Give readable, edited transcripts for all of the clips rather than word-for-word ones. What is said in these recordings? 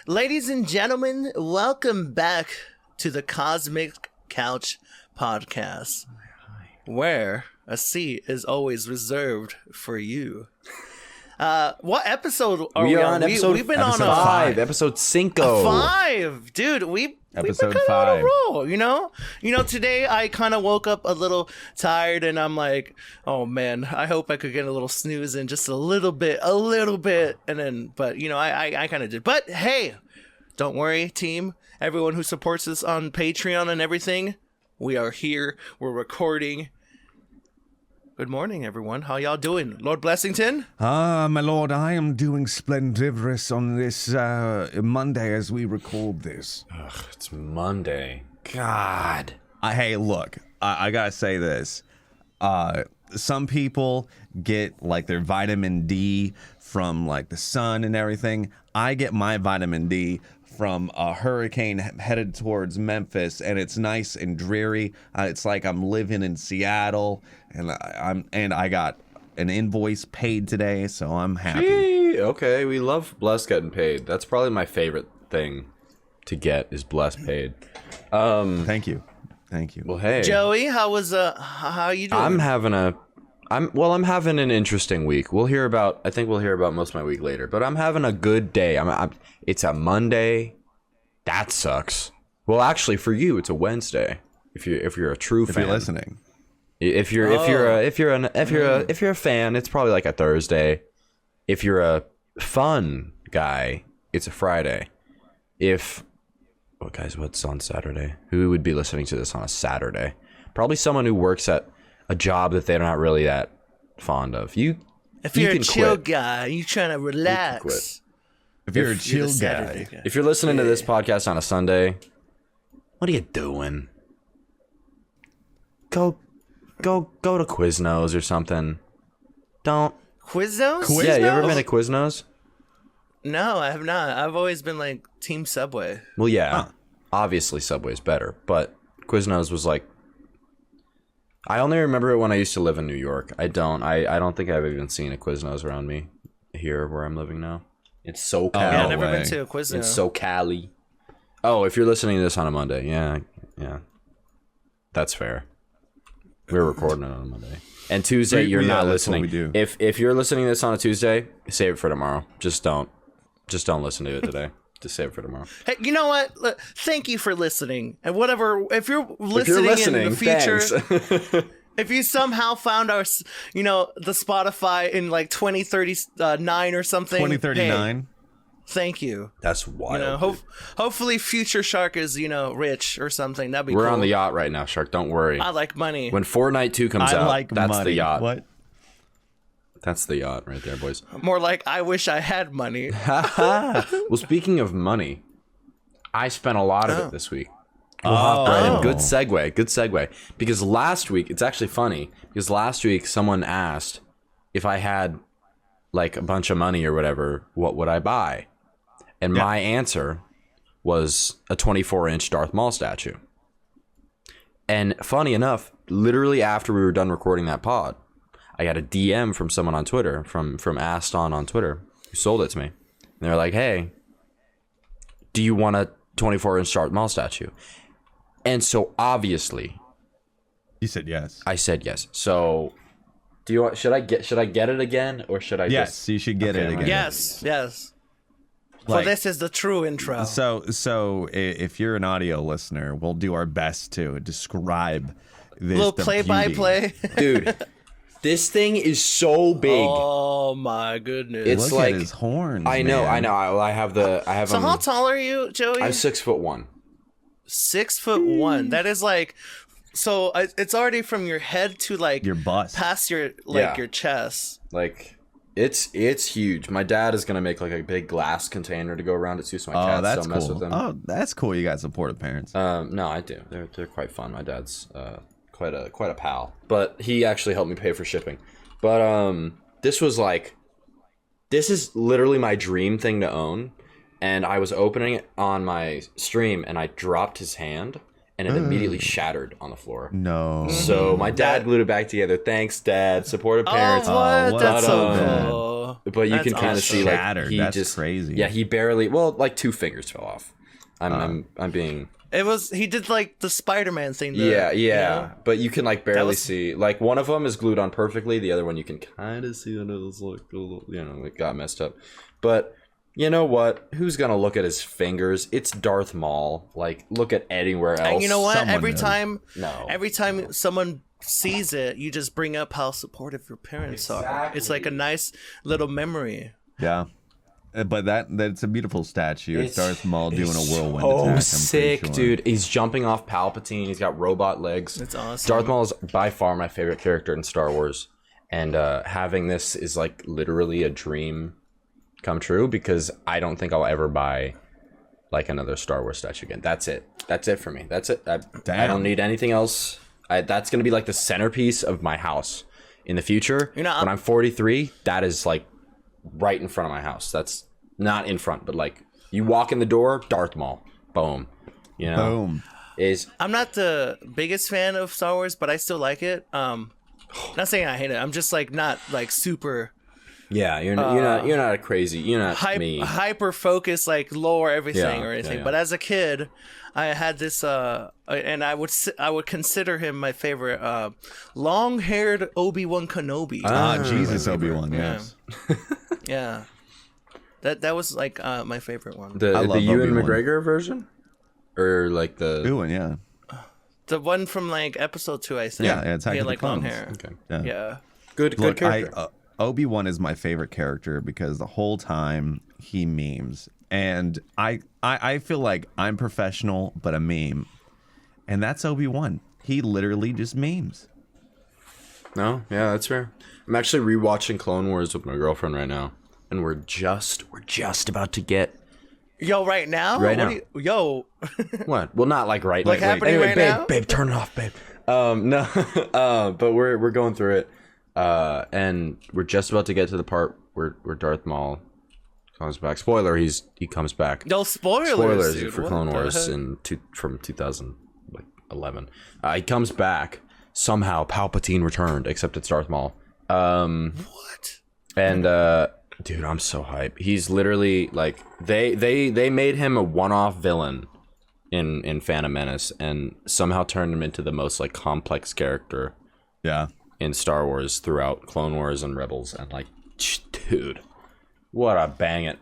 Ladies and gentlemen, welcome back to the Cosmic Couch Podcast, where a seat is always reserved for you. What episode are we on? We've been on episode 5. Dude, we've been Episode kind of 5. on a roll, you know? Today I kind of woke up a little tired and I'm like, oh man, I hope I could get a little snooze in just a little bit. And then, but I kind of did. But hey, don't worry, team. Everyone who supports us on Patreon and everything, we are here. We're recording. Good morning, everyone. How y'all doing? Lord Blessington? My lord, I am doing splendiferous on this Monday as we record this. Ugh, it's Monday. God. Hey, look, I gotta say this. Some people get like their vitamin D from like the sun and everything. I get my vitamin D from a hurricane headed towards Memphis, and it's nice and dreary. It's like I'm living in Seattle, and I got an invoice paid today, so I'm happy. Gee, okay, we love Bless getting paid. That's probably my favorite thing to get is Bless paid. Thank you. Well, hey, Joey, how you doing? I'm having an interesting week. I think we'll hear about most of my week later, but I'm having a good day. It's a Monday. That sucks. Well, actually, for you, it's a Wednesday. If you're a true fan, If you're listening, if you're a fan, it's probably like a Thursday. If you're a fun guy, it's a Friday. Guys, what's on Saturday? Who would be listening to this on a Saturday? Probably someone who works at a job that they're not really that fond of. If you're a chill guy, you trying to relax. if you're a chill Saturday guy. If you're listening to this podcast on a Sunday, what are you doing? Go to Quiznos or something. Don't. Quiznos? Yeah, you ever been to Quiznos? No, I have not. I've always been like Team Subway. Well, yeah. Obviously, Subway's better, but Quiznos was like. I only remember it when I used to live in New York. I don't think I've even seen a Quiznos around me here where I'm living now. It's so Cali. Yeah, I've never been to a Quiznos. It's so Cali. Oh, if you're listening to this on a Monday, yeah. That's fair. We're recording it on a Monday. And Tuesday, you're not listening. That's what we do. If you're listening to this on a Tuesday, save it for tomorrow. Just don't listen to it today. Just save it for tomorrow. Hey, you know what? Look, thank you for listening. And whatever, if you're listening in the future, if you somehow found our, the Spotify in like 2039 or something. 2039. Hey, thank you. That's wild. Hopefully future Shark is, rich or something. That'd be cool. We're on the yacht right now, Shark. Don't worry. I like money. When Fortnite 2 comes out, that's money. the yacht. What? That's the yacht right there, boys. More like, I wish I had money. Well, speaking of money, I spent a lot of it this week. We'll hop right in. Good segue. Because last week, it's actually funny, because last week someone asked if I had like a bunch of money or whatever, what would I buy? And my answer was a 24-inch Darth Maul statue. And funny enough, literally after we were done recording that pod, I got a DM from someone on Twitter, from Aston on Twitter, who sold it to me. And they're like, hey, do you want a 24-inch Darth Maul statue? And so obviously, You said yes. I said yes. So should I get it again, or should I Yes, you should get it again. Yes. Like, For this is the true intro. So if you're an audio listener, we'll do our best to describe this. Little play-by-play. Dude, this thing is so big. Oh my goodness! It's Look like at his horns. I know. man. I have. So how tall are you, Joey? I'm 6'1". 6'1". That is like, so it's already from your head to like Your bust. past your your chest. Like it's huge. My dad is gonna make like a big glass container to go around it too, so my cats don't mess with them. Oh, that's cool. You got supportive parents. No, I do. They're quite fun. My dad's quite a pal, but he actually helped me pay for shipping. But this is literally my dream thing to own. And I was opening it on my stream, and I dropped his hand, and it immediately shattered on the floor. No. So my dad glued it back together. Thanks, Dad. Supportive parents. Oh, what? That's so But, cool. But you That's can kind of awesome. see like Shattered. he That's just crazy. Yeah, he barely. Well, like 2 fingers fell off. I'm being. He did like the Spider-Man thing. Yeah. You know? But you can like barely was- see. Like one of them is glued on perfectly. The other one you can kind of see that it was like a little, it got messed up. But you know what? Who's gonna look at his fingers? It's Darth Maul. Like look at anywhere else. And you know what? Someone Every knows. time someone sees it, you just bring up how supportive your parents are. It's like a nice little memory. Yeah. But that's a beautiful statue. It's Darth Maul doing a whirlwind Oh, attack. I'm sick, pretty sure. dude! He's jumping off Palpatine. He's got robot legs. It's awesome. Darth Maul is by far my favorite character in Star Wars, and having this is like literally a dream come true because I don't think I'll ever buy like another Star Wars statue again. That's it. That's it for me. That's it. I don't need anything else. That's gonna be like the centerpiece of my house in the future. You know, when I'm 43, that is like right in front of my house. That's not in front, but like you walk in the door, Darth Maul, boom, Boom. I'm not the biggest fan of Star Wars, but I still like it. Not saying I hate it. I'm just like not like super yeah. You're not a crazy. You're not me. hyper focused like lore everything Yeah, or anything. yeah. But as a kid, I had this and I would consider him my favorite long-haired Obi-Wan Kenobi. Jesus, Obi-Wan, yes. Yeah. That was like my favorite one. The love Ewan Obi-Wan. McGregor version, or like the Ewan, yeah. The one from like episode 2, I think. Yeah, Attack he of had the like long Clones. hair. Okay. Yeah. good Look, character. Obi-Wan is my favorite character because the whole time he memes. And I feel like I'm professional, but a meme. And that's Obi-Wan. He literally just memes. No, yeah, that's fair. I'm actually rewatching Clone Wars with my girlfriend right now, and we're just about to get Yo, right now? Right What now. do you- yo. what? Well, not like right Like now. happening Anyway, right babe, now? babe, turn it off, babe. No, but we're going through it, and we're just about to get to the part where Darth Maul comes back. Spoiler: he comes back. No spoilers. Spoilers dude. for What Clone the Wars heck? from 2011. He comes back somehow. Palpatine returned, except it's Darth Maul. What? And dude, I'm so hyped. He's literally like they made him a one-off villain in Phantom Menace, and somehow turned him into the most like complex character Yeah. in Star Wars throughout Clone Wars and Rebels. And like, dude, what a banging!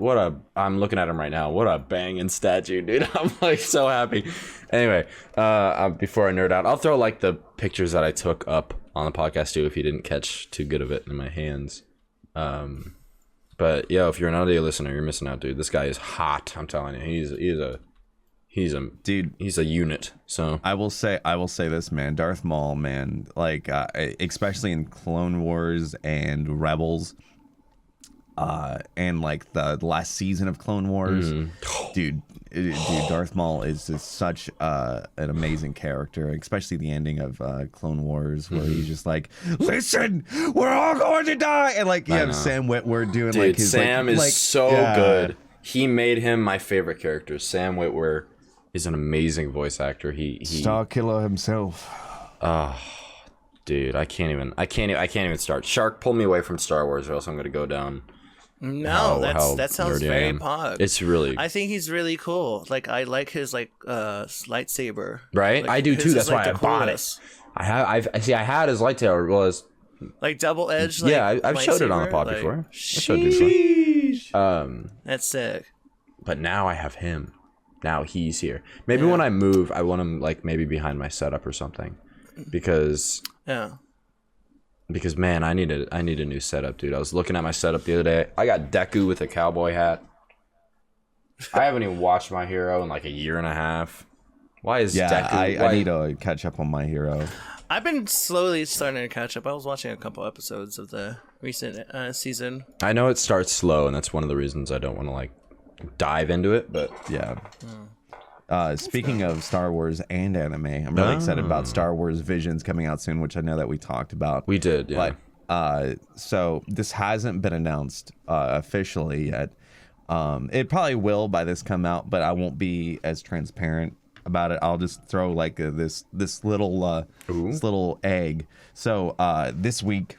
I'm looking at him right now. What a banging statue, dude! I'm like so happy. Anyway, before I nerd out, I'll throw like the pictures that I took up on the podcast too, if you didn't catch too good of it in my hands. But yeah, if you're an audio listener, you're missing out, dude. This guy is hot. I'm telling you, he's a Dude, he's a unit. So I will say this, man. Darth Maul, man, like especially in Clone Wars and Rebels, and like the last season of Clone Wars, dude, Darth Maul is just such an amazing character, especially the ending of Clone Wars, where he's just like, "Listen, we're all going to die," and like you have know. Sam Witwer doing dude, like his Sam like, is so yeah. good. He made him my favorite character. Sam Witwer is an amazing voice actor. He Star Killer himself. dude, I can't even start. Shark, pull me away from Star Wars, or else I'm gonna go down. No, how that sounds nerdy I very am. pog. It's really I think he's really cool. Like I like his like lightsaber. right. Like, I do his too. is, That's like, why I the bought coolest. it. I had his lightsaber. Was Like double edged. Like, yeah, I've showed it on the pod lightsaber, before. Like, I showed you before. that's sick. But now I have him. Now he's here. Maybe when I move, I want him like maybe behind my setup or something, because man, I need a new setup, dude. I was looking at my setup the other day. I got Deku with a cowboy hat. I haven't even watched My Hero in like a year and a half. Why is Yeah, Deku? I need to catch up on My Hero. I've been slowly starting to catch up. I was watching a couple episodes of the recent season. I know it starts slow, and that's one of the reasons I don't want to like dive into it. But Yeah. Speaking of Star Wars and anime, I'm really excited about Star Wars Visions coming out soon, which I know that we talked about. we did, yeah. But so this hasn't been announced officially yet. It probably will by this come out, but I won't be as transparent about it, I'll just throw like this little egg. So this week,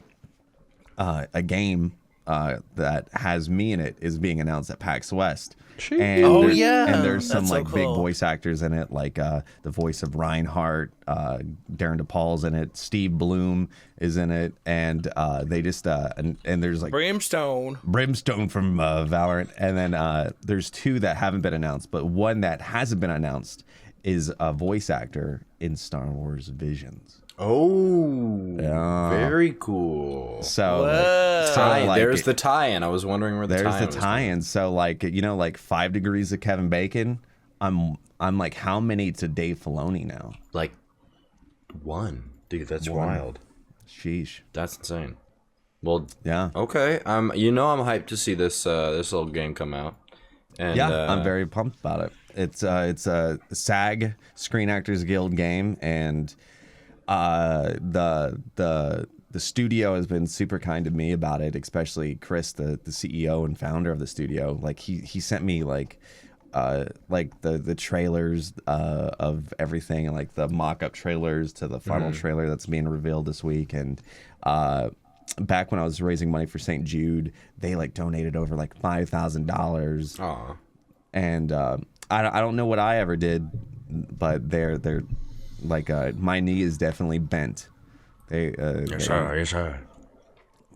a game that has me in it is being announced at PAX West. And and there's some That's so like big cool. voice actors in it, like the voice of Reinhardt, Darren DePaul's in it, Steve Bloom is in it, and they just and there's like Brimstone from Valorant, and then there's two that haven't been announced, but one that hasn't been announced is a voice actor in Star Wars Visions. Oh, very cool. So, there's the tie-in. I was wondering where the tie-in was. There's the tie-in. So, like, you know, like 5 Degrees of Kevin Bacon. I'm like, how many to Dave Filoni now? Like 1, dude. That's wild. Sheesh. That's insane. Well, yeah. Okay. You know, I'm hyped to see this little game come out. And, yeah, I'm very pumped about it. It's a SAG Screen Actors Guild game, and the studio has been super kind to me about it, especially Chris, the CEO and founder of the studio. Like he sent me like the trailers of everything, and like the mock-up trailers to the final trailer that's being revealed this week. And back when I was raising money for St. Jude, they like donated over like $5,000. Aw. And I don't know what I ever did, but they're like my knee is definitely bent. Yes, sir.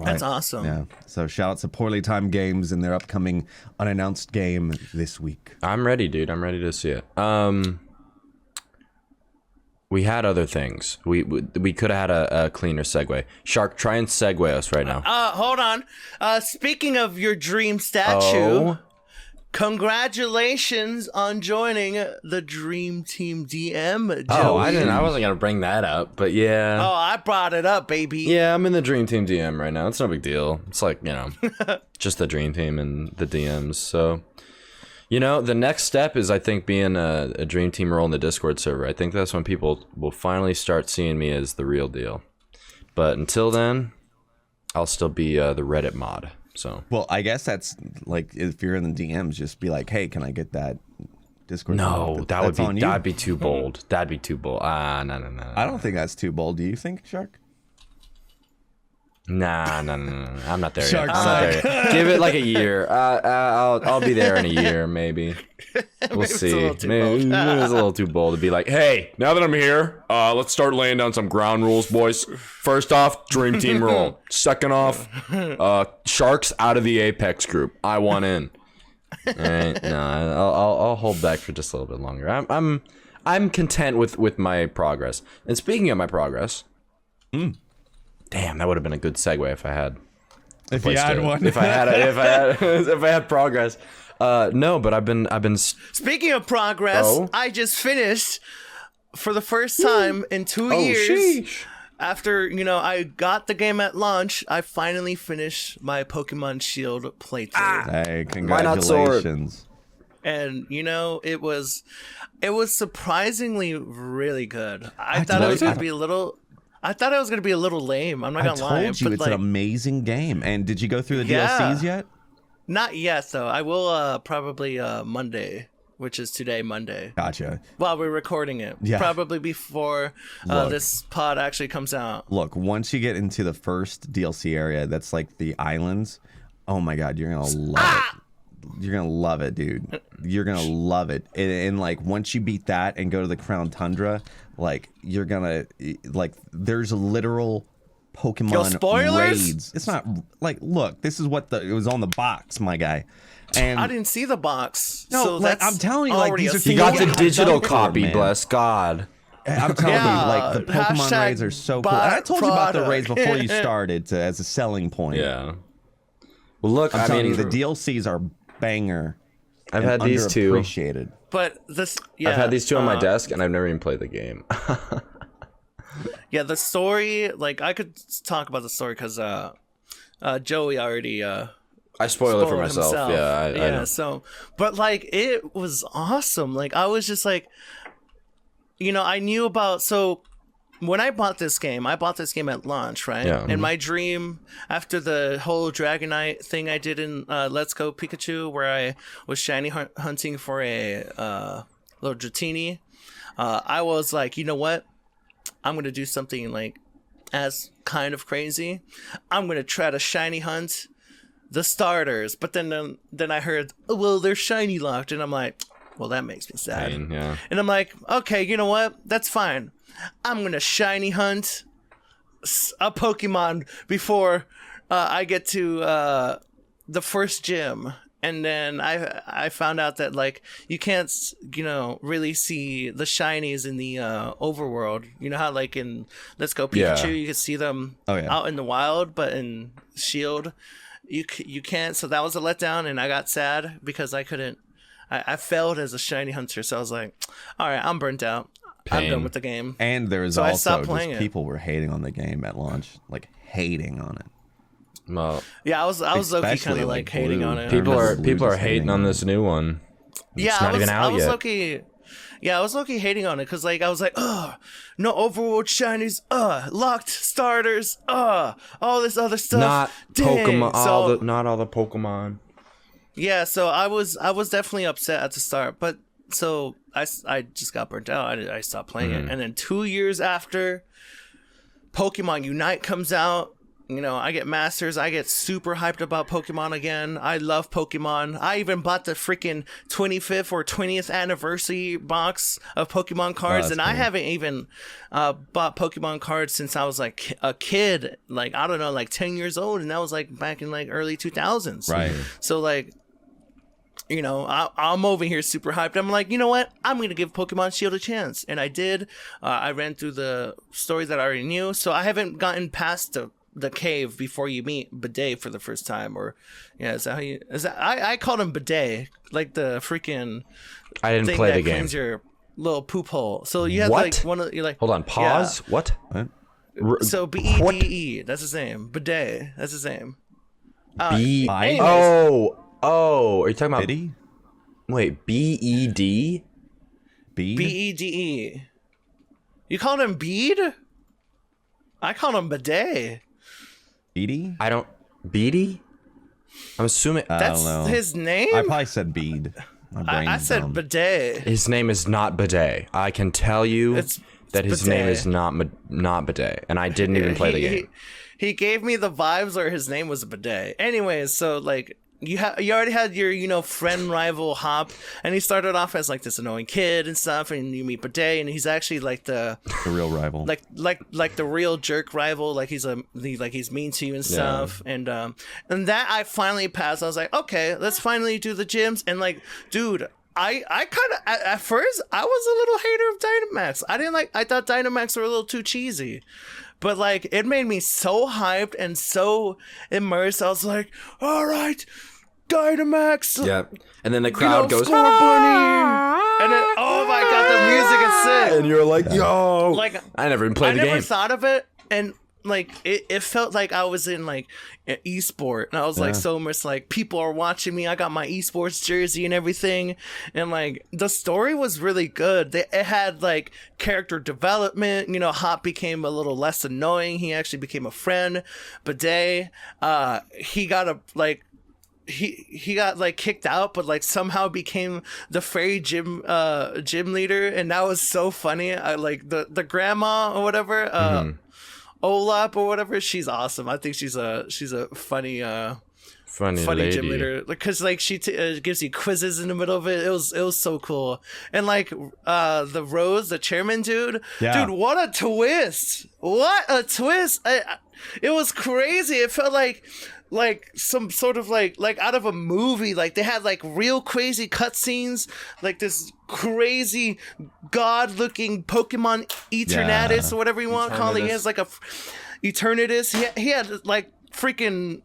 That's awesome. Yeah. So shout out to Poorly Timed Games and their upcoming unannounced game this week. I'm ready, dude. I'm ready to see it. We had other things. We could have had a cleaner segue. Shark, try and segue us right now. Hold on. Speaking of your dream statue, congratulations on joining the Dream Team DM, Joey. Oh, I wasn't gonna bring that up, but yeah. Oh, I brought it up, baby. Yeah, I'm in the Dream Team DM right now. It's no big deal. It's like, you know, just the Dream Team and the DMs. So, you know, the next step is, I think, being a Dream Team role in the Discord server. I think that's when people will finally start seeing me as the real deal. But until then, I'll still be the Reddit mod. So, well, I guess that's like, if you're in the DMs, just be like, hey, can I get that Discord? No, that'd be too bold. That'd be too bold. No. I don't think that's too bold. Do you think, Shark? Nah. I'm not there Shark yet. I'm not there yet. Give it like a year. I'll be there in a year, maybe. We'll see. Maybe it's a little too bold to be like, hey, now that I'm here, let's start laying down some ground rules, boys. First off, Dream Team role. Second off, Sharks out of the Apex group. I want in. All right, no, I'll hold back for just a little bit longer. I'm content with my progress. And speaking of my progress, damn, that would have been a good segue if I had. If you had one. If I had progress. No, but I've been. Speaking of progress, I just finished for the first time in 2 years. Sheesh. After, you know, I got the game at launch, I finally finished my Pokemon Shield playthrough. Hey, congratulations. And, you know, it was surprisingly really good. I thought it was going to be a little lame. I'm not going to lie. I told you it's an amazing game. And did you go through the DLCs yet? Not yet, though. I will probably Monday, which is today, Monday. Gotcha. While we're recording it. Yeah. Probably before this pod actually comes out. Look, once you get into the first DLC area, that's like the islands. Oh my God, you're going to love it. You're going to love it, dude. You're going to love it. And like, once you beat that and go to the Crown Tundra, like, you're going to, like, there's literal Pokemon raids. It's not like, look, this is what it was on the box, my guy. And I didn't see the box. No, so like, I'm telling you, like, these are things you got the I've digital done before, copy, man. bless God. I'm telling you, like, the Pokemon Hashtag raids are so cool. And I told you about the raids product. before you started as a selling point. Yeah. Well, look, I'm telling you, the DLCs are banger. I've had these two. Appreciated. But this, I've had these two on my desk, and I've never even played the game. Yeah, the story, like, I could talk about the story because Joey already I spoil it for myself. himself. Yeah, I know. So, but like, it was awesome. Like, I was just like, you know, I knew about, so when I bought this game at launch, right? Yeah. And my dream, after the whole Dragonite thing I did in Let's Go Pikachu, where I was shiny hunting for a little Dratini. I was like, you know what? I'm gonna do something like as kind of crazy. I'm gonna try to shiny hunt the starters, but then I heard, oh, well, they're shiny locked, and I'm like, well, that makes me sad. Yeah. And I'm like, okay, you know what? That's fine. I'm gonna shiny hunt a Pokemon before I get to the first gym. And then I found out that like you can't really see the shinies in the overworld. You know how like in Let's Go Pikachu you can see them out in the wild, but in Shield you can't. So that was a letdown, and I got sad because I couldn't. I failed as a shiny hunter, so I was like, all right, I'm burnt out. I'm done with the game. And there was also just people were hating on the game at launch, like hating on it. Well, yeah, I was low-key kind of like hating on it. People are hating on this new one. Yeah, not even out yet. I was low-key hating on it because like I was like, oh, no overworld shinies, locked starters, all this other stuff. Not Dang. Pokemon, not all the Pokemon. Yeah, so I was definitely upset at the start, but so I just got burnt out. I stopped playing it, and then 2 years after Pokemon Unite comes out, I get Masters. I get super hyped about Pokemon again. I love Pokemon. I even bought the freaking 25th or 20th anniversary box of Pokemon cards, and cool. I haven't even bought Pokemon cards since I was like a kid, like I don't know, like 10 years old, and that was like back in like early 2000s. Right. So like, I'm over here super hyped. I'm like, you know what? I'm going to give Pokemon Shield a chance. And I did. I ran through the stories that I already knew. So I haven't gotten past the cave before you meet Bidet for the first time. Or, is that I called him Bidet. Like the freaking I didn't thing play that the game. cleans your little poop hole. So you have What? like one of, you're like. Hold on, pause. Yeah. What? So Bede, that's his name. Bidet, that's his name. Are you talking about Biddy? Wait, BED? BEDE. You called him Bede? I called him Bidet. Beady? I don't Beady? I'm assuming That's I don't know. his name? I probably said bead. I said dumb. Bidet. his name is not Bidet. I can tell you that his Bidet. name is not Bidet, and I didn't even play the game. He gave me the vibes or his name was Bidet. Anyways, so like you already had your friend rival Hop, and he started off as like this annoying kid and stuff, and you meet Bidet, and he's actually like the real rival, like the real jerk rival, like he's mean to you and stuff, and that I finally passed. I was like, okay, let's finally do the gyms, and like, dude. I kind of at first I was a little hater of Dynamax. I thought Dynamax were a little too cheesy. But like it made me so hyped and so immersed. I was like, all right, Dynamax. Yeah. And then the crowd goes, Score Bunny. And then oh my god, the music is sick. And you're like, yo. Like I never even played the game. I never thought of it, and like it felt like I was in like an esport, and I was like so much like people are watching me. I got my esports jersey and everything, and like the story was really good. It had like character development. Hop became a little less annoying. He actually became a friend. Bidet, he got he got like kicked out, but like somehow became the fairy gym leader, and that was so funny. I like the grandma or whatever. Olap or whatever, she's awesome. I think she's a funny lady. gym leader, because like she gives you quizzes in the middle of it. It was so cool. And like the Rose, the chairman dude, what a twist! It was crazy. It felt like some sort of like out of a movie. Like they had like real crazy cutscenes, like this crazy god-looking Pokemon Eternatus or whatever you want to call it. He has like a Eternatus. He had like freaking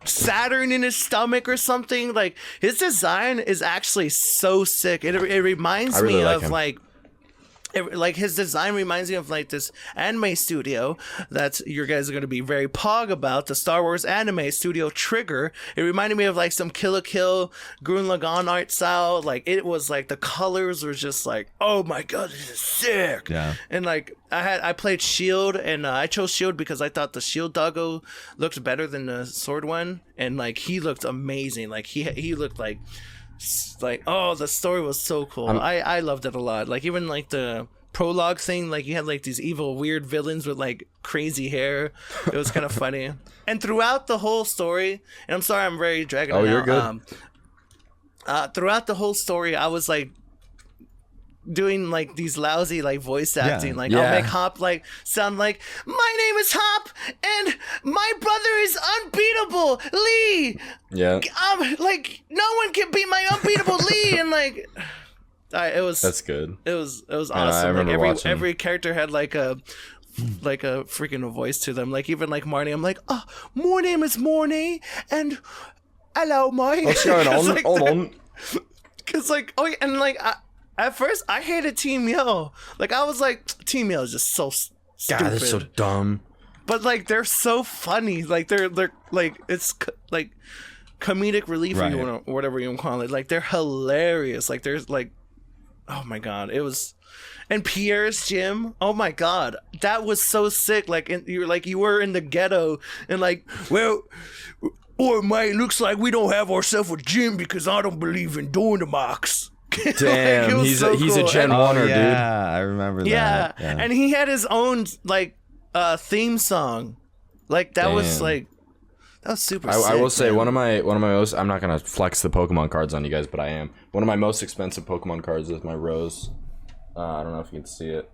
Saturn in his stomach or something. Like his design is actually so sick. It reminds me of like his design reminds me of like this anime studio that you guys are going to be very pog about, the Star Wars anime studio Trigger. It reminded me of like some Kill la Kill Gurren Lagann art style. Like it was like the colors were just like, oh my god, this is sick. Yeah. And like I played Shield, and I chose Shield because I thought the Shield doggo looked better than the Sword one, and like he looked amazing. Like he looked like like, oh, the story was so cool. I loved it a lot. Like even like the prologue thing, like you had like these evil weird villains with like crazy hair. It was kind of funny. And throughout the whole story, and I'm sorry I'm very dragging it you're out. good. Throughout the whole story, I was like doing like these lousy like voice acting. Like I'll make Hop like sound like, my name is Hop and my brother is unbeatable Lee. Yeah. Like no one can beat my unbeatable Lee. And like That's good. It was awesome. I remember like watching. every character had like a freaking voice to them. Like even like Marnie, I'm like, oh, my name is Marnie and hello Marnie. What's going on? Like, Hold on. Cause like and like at first I hated Team Yo. Like I was like, Team Yo is just so stupid. God, they're so dumb. But like they're so funny. Like they're like it's like comedic relief or whatever you want to call it. Like they're hilarious. Like there's like, oh my god, it was. And Pierre's gym, oh my god, that was so sick. Like you were in the ghetto and like, well, boy, mate, looks like we don't have ourselves a gym because I don't believe in doing the mocks. Damn, like, he's so he's cool. a Gen And- Oneer, dude. Yeah, I remember yeah. that. Yeah, And he had his own like theme song. Like that was Damn. like that was super I sick, will say man. one of my most. I'm not gonna flex the Pokemon cards on you guys, but I am. One of my most expensive Pokemon cards is my Rose. I don't know if you can see it,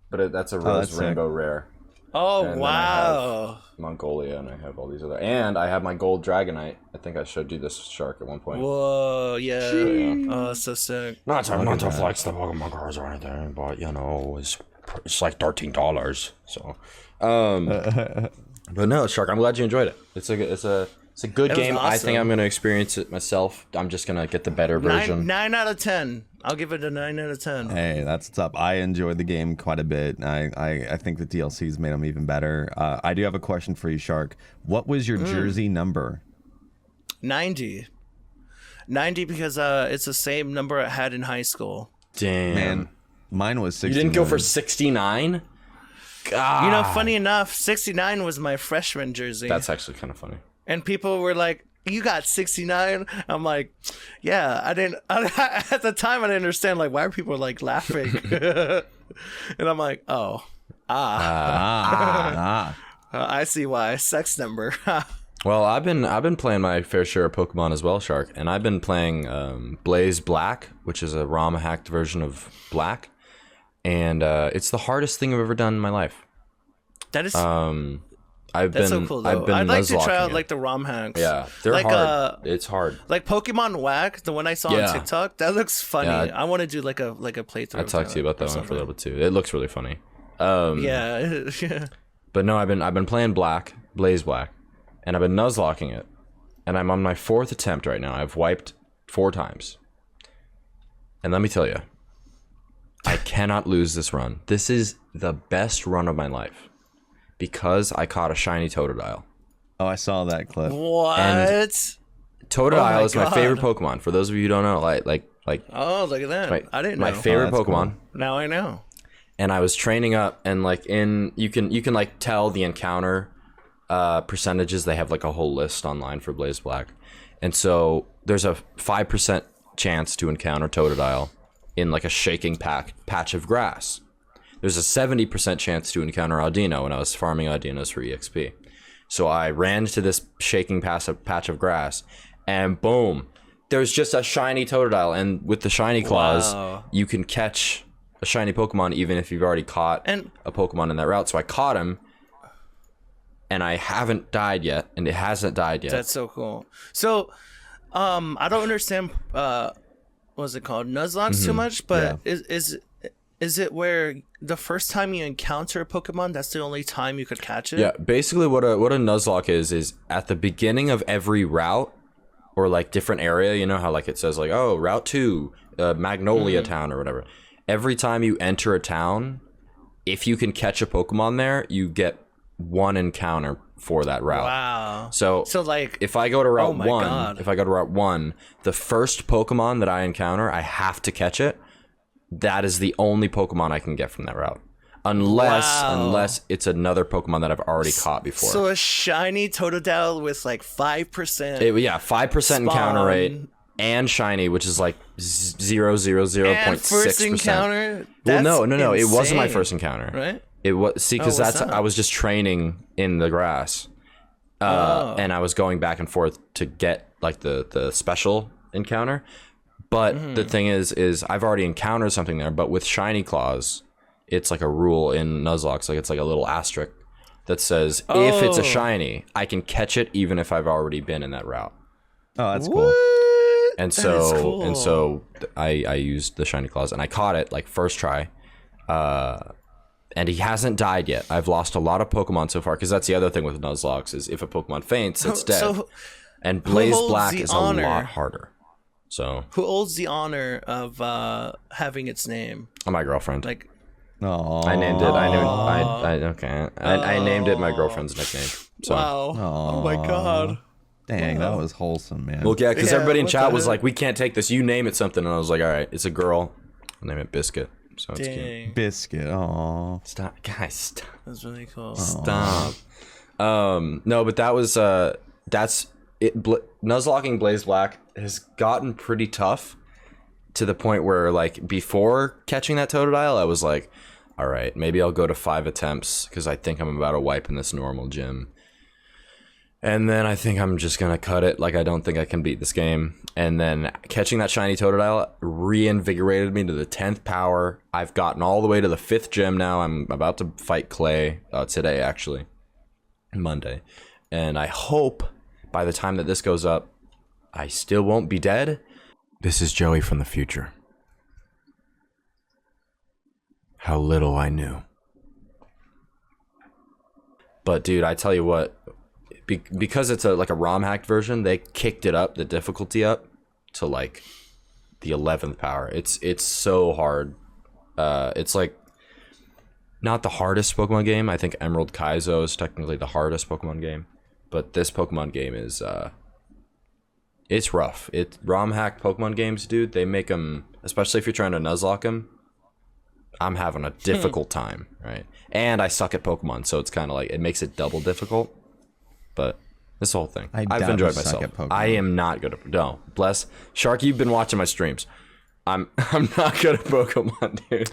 but that's a Rose that's Rainbow Rare. Oh And then I wow. have Mongolia, and I have all these other, and I have my Gold Dragonite. I think I showed you this shark at one point. Whoa, yeah. Yeah. Oh, that's so sick. Not to flex the Pokemon cards or anything, but you know, it's like $13. So, but no, Shark. I'm glad you enjoyed it. It's a good It was game. I think awesome. I'm gonna experience it myself. I'm just gonna get the better version. 9 out of 10. I'll give it a 9 out of 10. Hey, that's what's up. I enjoyed the game quite a bit. I think the DLCs made them even better. I do have a question for you, Shark. What was your jersey number? 90. 90 because it's the same number I had in high school. Damn, Man, mine was 60. you didn't go for 69. God, You know, funny enough, 69 was my freshman jersey. that's actually kind of funny. And people were like, you got 69? I'm like, yeah, I didn't. At the time, I didn't understand, like, why are people, like, laughing? And I'm like, oh, I see why. Sex number. Well, I've been playing my fair share of Pokemon as well, Shark, and I've been playing Blaze Black, which is a ROM hacked version of Black, and it's the hardest thing I've ever done in my life. That is... That's so cool, though. I've been I'd like to try out, nuzlocking like, the ROM hacks. Yeah, they're like, hard. It's hard. Like Pokemon Whack, the one I saw Yeah. on TikTok, that looks funny. Yeah. I want to do like a playthrough. I talked to you about that one for a little bit too. It looks really funny. Yeah. But no, I've been playing Blaze Black, and I've been nuzlocking it, and I'm on my 4th attempt right now. I've wiped 4 times, and let me tell you, I cannot lose this run. This is the best run of my life because I caught a shiny Totodile. Oh, I saw that clip. What? Totodile is my God. favorite Pokemon. For those of you who don't know, like Oh, look at that. I didn't know. my favorite that's Pokemon. cool. Now I know. And I was training up, and like you can like tell the encounter percentages. They have like a whole list online for Blaze Black, and so there's a 5% chance to encounter Totodile in like a shaking patch of grass. There's a 70% chance to encounter Audino when I was farming Audinos for EXP. So I ran to this shaking patch of grass, and boom, there's just a shiny Totodile, and with the shiny claws, Wow. you can catch a shiny Pokemon even if you've already caught a Pokemon in that route. So I caught him, and I haven't died yet, and it hasn't died yet. That's so cool. So, I don't understand. What's it called? Nuzlocke too much, but is it where the first time you encounter a Pokemon, that's the only time you could catch it? Yeah, basically what a Nuzlocke is at the beginning of every route or like different area, you know how like it says like, oh, Route 2, Magnolia Town or whatever. Every time you enter a town, if you can catch a Pokemon there, you get 1 encounter for that route. Wow. So like, if I go to Route my 1, God. the first Pokemon that I encounter, I have to catch it. That is the only Pokemon I can get from that route. Unless it's another Pokemon that I've already caught before. So a shiny Totodile with like 5%. 5% encounter rate. and shiny, which is like 0.6%. First encounter. Well, no. It wasn't my insane, first encounter. right? It was because what's that? I was just training in the grass, and I was going back and forth to get like the special encounter. But the thing is I've already encountered something there. But with shiny claws, it's like a rule in Nuzlocke. Like it's like a little asterisk that says if it's a shiny, I can catch it even if I've already been in that route. Oh, that's What? cool. And That so is cool. and so I used the shiny claws and I caught it like first try. And he hasn't died yet. I've lost a lot of Pokemon so far because that's the other thing with Nuzlocke is if a Pokemon faints, it's dead. So And Blaze holds Black the is honor? a lot harder. So who holds the honor of having its name? my girlfriend. Like, Oh, I named it. I named it my girlfriend's nickname. So wow. Oh my god. dang, that was wholesome, man. well, yeah, because Yeah, everybody in what chat the was heck? like, "We can't take this. You name it something." And I was like, "All right, it's a girl. I'll name it Biscuit." So it's cute. Dang. Biscuit. Oh, Stop, guys. Stop. That's really cool. Stop. No, but that was that's it. Nuzlocking Blaze Black has gotten pretty tough to the point where like before catching that Totodile, I was like, all right, maybe I'll go to 5 attempts because I think I'm about to wipe in this normal gym. And then I think I'm just gonna cut it. Like I don't think I can beat this game. And then catching that shiny Totodile reinvigorated me to the 10th power. I've gotten all the way to the 5th gym now. I'm about to fight Clay today, actually, Monday. And I hope by the time that this goes up, I still won't be dead. This is Joey from the future. How little I knew. But dude, I tell you what, because it's like a ROM hacked version, they kicked it up, the difficulty up to like the 11th power. It's so hard. It's like not the hardest Pokemon game. I think Emerald Kaizo is technically the hardest Pokemon game, but this Pokemon game is it's rough. ROM hacked Pokemon games, dude. They make them, especially if you're trying to Nuzlocke them. I'm having a difficult time, right? And I suck at Pokemon, so it's kind of like it makes it double difficult. But this whole thing, I've doubt enjoyed you suck myself. at Pokemon. I am not good at bless Shark. You've been watching my streams. I'm not good at Pokemon, dude.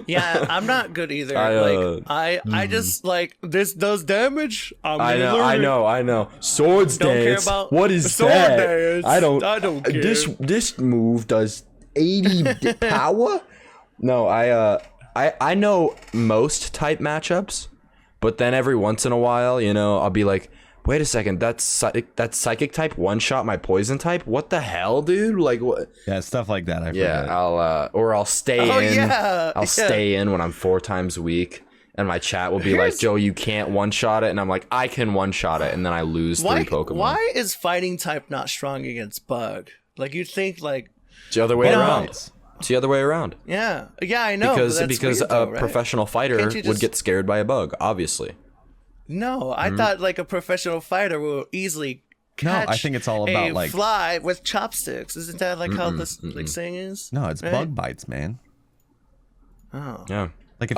Yeah, I'm not good either. I just like this does damage. I know. Swords Don't care dance. about What is sword that? dance. I don't care. This move does 80 power. No, I know most type matchups, but then every once in a while, you know, I'll be like, wait a second, that's psychic type one shot my poison type. What the hell, dude? Like what? yeah, stuff like that. I forget. Yeah, I'll stay in. Yeah, I'll stay in when I'm 4 times weak, and my chat will be like, Joe, you can't one shot it, and I'm like, I can one shot it, and then I lose 3 Pokemon. Why is fighting type not strong against bug? Like you'd think like It's the other way You know, around. It's the other way around. yeah I know Because but that's because weird, a though, right? professional fighter Can't you would just- get scared by a bug, obviously. No, I thought like a professional fighter will easily catch I think it's all about, a like- fly with chopsticks. Isn't that like how this like saying is? No, it's Right? bug bites, man. Oh. Yeah. Like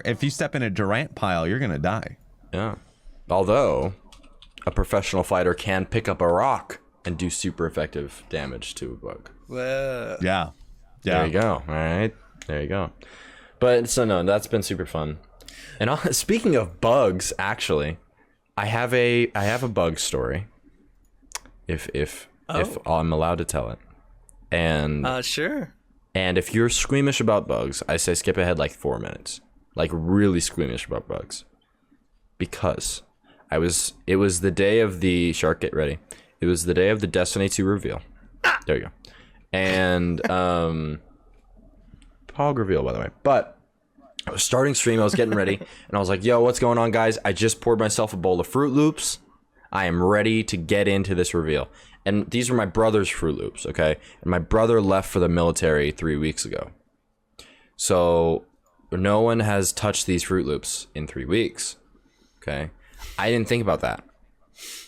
if you step in a Durant pile, you're gonna die. Yeah. Although a professional fighter can pick up a rock and do super effective damage to a bug. Well, Yeah. There you go. All right. There you go. But so no, that's been super fun. And speaking of bugs, actually, I have a bug story. If I'm allowed to tell it. And sure. and if you're squeamish about bugs, I say skip ahead like 4 minutes. Like really squeamish about bugs. Because it was the day of the Shark, get ready. It was the day of the Destiny 2 reveal. There you go. And Pog reveal, by the way. But I was starting stream, I was getting ready, and I was like, yo, what's going on, guys? I just poured myself a bowl of Fruit Loops. I am ready to get into this reveal. And these were my brother's Fruit Loops, okay? And my brother left for the military 3 weeks ago. So no one has touched these Fruit Loops in 3 weeks, okay? I didn't think about that.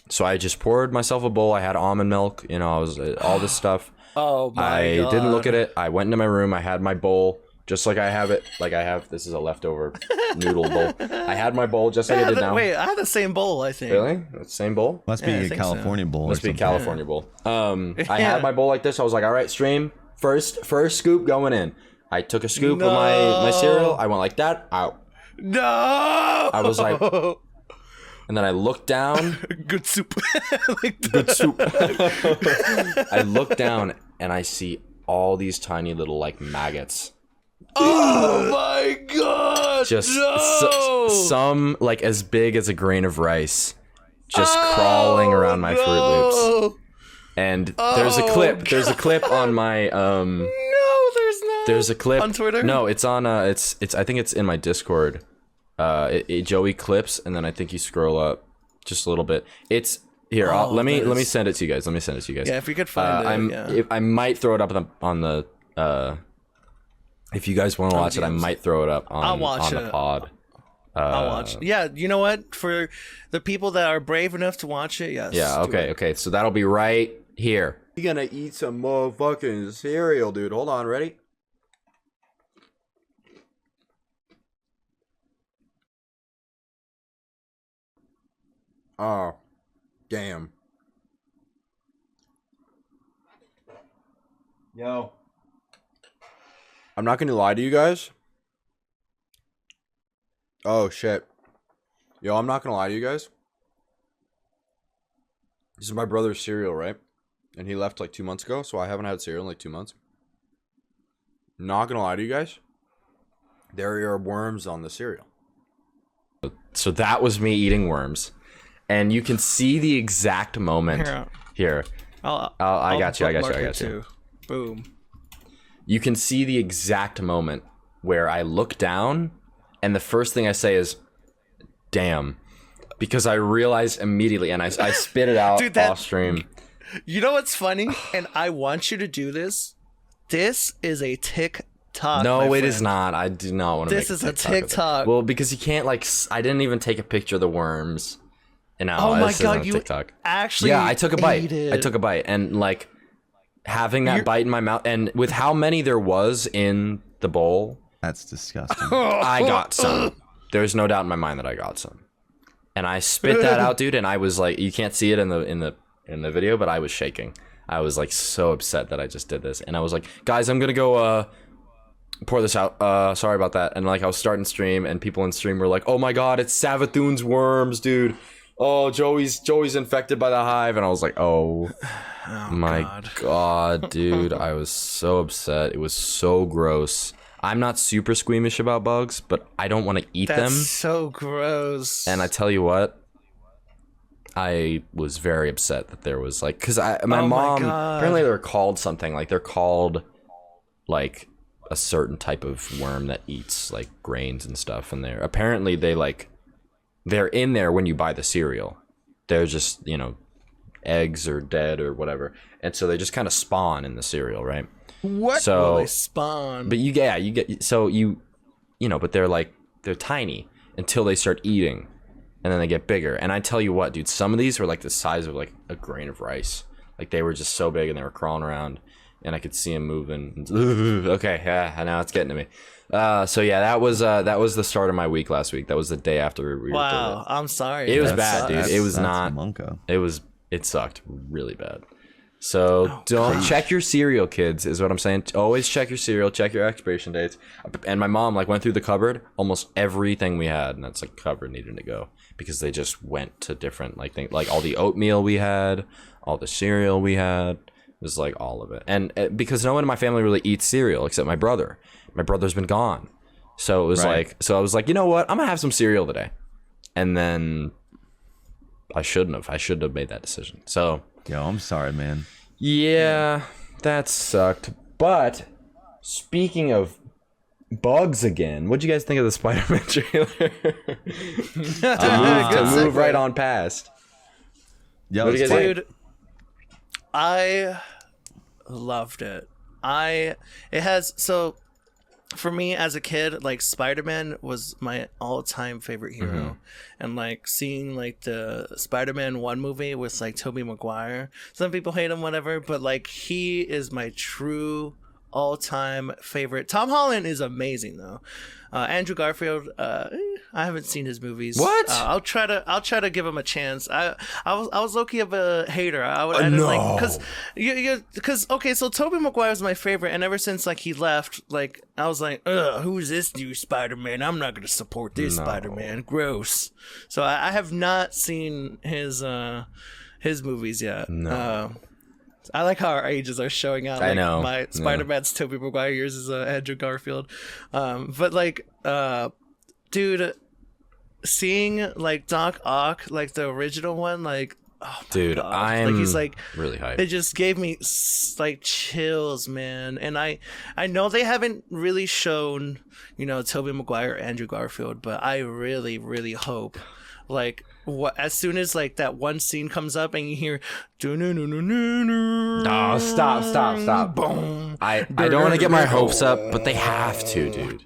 So I just poured myself a bowl. I had almond milk, you know, I was all this stuff. Oh my I god. didn't look at it. I went into my room. I had my bowl, just like I have it. Like I have. This is a leftover noodle bowl. I had my bowl just like I did now. Wait, I had the same bowl. I think. Really? That's the same bowl? Must be I a think California bowl. Must be a California bowl. I Yeah. had my bowl like this. I was like, all right, stream. First scoop going in. I took a scoop of my cereal. I went like that. Out. No. I was like, and then I looked down. Good soup. Good soup. I look down and I see all these tiny little like maggots. Oh my god! Just no! some like as big as a grain of rice, just crawling around my Fruit Loops. And there's a clip. There's a clip on my No, there's not. There's a clip on Twitter. No, it's on. It's. I think it's in my Discord. Joey clips, and then I think you scroll up just a little bit. It's here. Let me send it to you guys. Yeah, if you could find it. I might throw it up on the. If you guys want to watch it, I might throw it up on the pod. I'll watch. Yeah, you know what? For the people that are brave enough to watch it, yes. Yeah. Okay. So that'll be right here. You're gonna eat some motherfucking cereal, dude. Hold on. Ready? Oh, damn. Yo. I'm not gonna lie to you guys. Oh, shit. Yo, I'm not gonna lie to you guys. This is my brother's cereal, right? And he left like 2 months ago, so I haven't had cereal in like 2 months. Not gonna lie to you guys. There are worms on the cereal. So that was me eating worms. And you can see the exact moment here. I got you. Boom. You can see the exact moment where I look down and the first thing I say is, damn. Because I realized immediately and I spit it out Dude, off stream. You know what's funny? And I want you to do this. This is a TikTok. No, it is not. I do not want to make This is a TikTok. Well, because you can't I didn't even take a picture of the worms. And oh my god, you TikTok. actually I took a bite. it. I took a bite and like having that bite in my mouth and with how many there was in the bowl, That's disgusting. I got some. There's no doubt in my mind that I got some. And I spit that out, dude, and I was like, you can't see it in the video, but I was shaking. I was like so upset that I just did this. And I was like, guys, I'm gonna go pour this out. Sorry about that. And like I was starting stream and people in stream were like, oh my god, it's Savathun's worms, dude. Oh, Joey's infected by the hive. And I was like, oh my god, dude. I was so upset. It was so gross. I'm not super squeamish about bugs, but I don't want to eat them. That's so gross. And I tell you what, I was very upset that there was like, because my mom, apparently they're called something, like they're called like a certain type of worm that eats like grains and stuff. And they're in there when you buy the cereal. They're just, eggs or dead or whatever. And so they just kind of spawn in the cereal, right? What? So they spawn. But but they're tiny until they start eating and then they get bigger. And I tell you what, dude, some of these were like the size of like a grain of rice. Like they were just so big and they were crawling around and I could see them moving. Okay, yeah, now it's getting to me. So yeah, that was the start of my week last week. That was the day after we Wow, I'm sorry. It was bad, dude. It was not. Monko. It sucked really bad. So don't check your cereal, kids, is what I'm saying. Always check your cereal, check your expiration dates. And my mom went through the cupboard, almost everything we had, and that's cupboard needed to go because they just went to different things, like all the oatmeal we had, all the cereal we had, it was like all of it. And because no one in my family really eats cereal except my brother. My brother's been gone. So it was I was like, you know what? I'm gonna have some cereal today. And then I shouldn't have made that decision. So Yo, I'm sorry, man. yeah, that sucked. But speaking of bugs again, what'd you guys think of the Spider-Man trailer? to move right on past. Yo, What do you guys think? Dude, I loved it. For me as a kid, like Spider-Man was my all-time favorite hero. And like seeing like the Spider-Man 1 movie with like Tobey Maguire. Some people hate him, whatever, but like he is my true all-time favorite. Tom Holland is amazing though. Andrew Garfield, I haven't seen his movies. What? I'll try to give him a chance. I was low-key of a hater. I didn't no. like because okay, so Tobey Maguire was my favorite, and ever since like he left, like I was like, ugh, who's this new Spider-Man? I'm not gonna support this Spider-Man. Gross. So I have not seen his movies yet. No. I like how our ages are showing out. Like, I know. My Spider-Man's Tobey Maguire, yours is Andrew Garfield. But like, dude, seeing like Doc Ock, like the original one, like, oh dude, God. I'm like, he's like really hyped. It just gave me like chills, man. And I know they haven't really shown, Tobey Maguire, Andrew Garfield, but I really, really hope, like, as soon as like that one scene comes up and you hear oh, stop. Boom. I don't want to get my hopes up, but they have to, dude.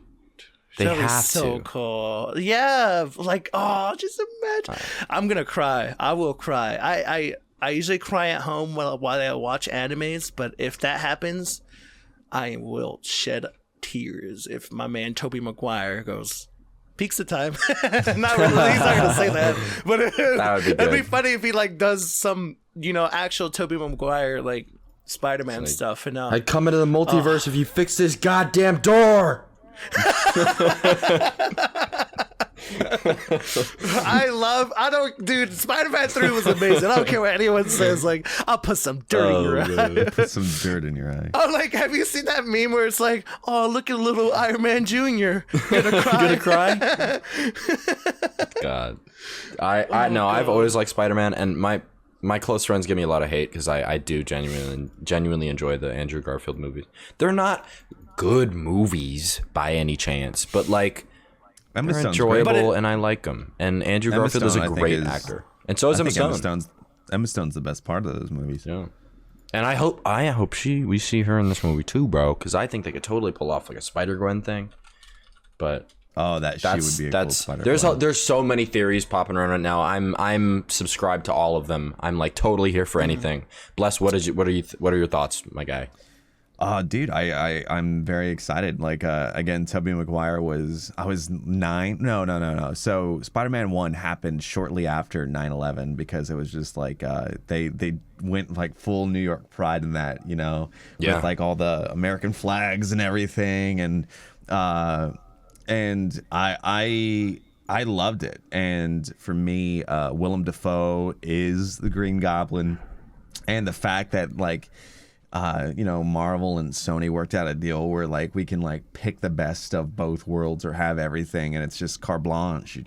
They That'd be have so to. cool. Yeah, like, oh, just imagine. I'm gonna cry. I will cry. I usually cry at home while I watch animes, but if that happens, I will shed tears if my man Tobey Maguire goes pizza time. Not really. He's not gonna say that, but That would be good. it'd be funny if he like does some actual Tobey Maguire like Spider-Man stuff. And I'd come into the multiverse if you fix this goddamn door. Dude, Spider-Man 3 was amazing. I don't care what anyone says. Like, I'll put some dirt in your eye. Put some dirt in your eye. Oh, like, have you seen that meme where it's like, oh, look at little Iron Man Jr. Gonna cry. Gonna cry? God. I know, I've always liked Spider-Man, and my close friends give me a lot of hate because I do genuinely enjoy the Andrew Garfield movies. They're not good movies by any chance, but like they're enjoyable and I like them. And Andrew Garfield is a great actor, and so is Emma Stone. Emma Stone's the best part of those movies. Yeah, and I hope we see her in this movie too, bro, because I think they could totally pull off like a Spider-Gwen thing. But she would be a cool Spider-Gwen. There's so many theories popping around right now. I'm subscribed to all of them. I'm like totally here for anything. Bless, what are your thoughts, my guy? Dude, I'm very excited. Like, again, Tobey Maguire I was 9. No. So Spider-Man 1 happened shortly after 9/11 because it was just like, they went like full New York pride in that, with like all the American flags and everything. And I loved it. And for me, Willem Dafoe is the Green Goblin, and the fact that like, Marvel and Sony worked out a deal where like we can like pick the best of both worlds or have everything, and it's just carte blanche.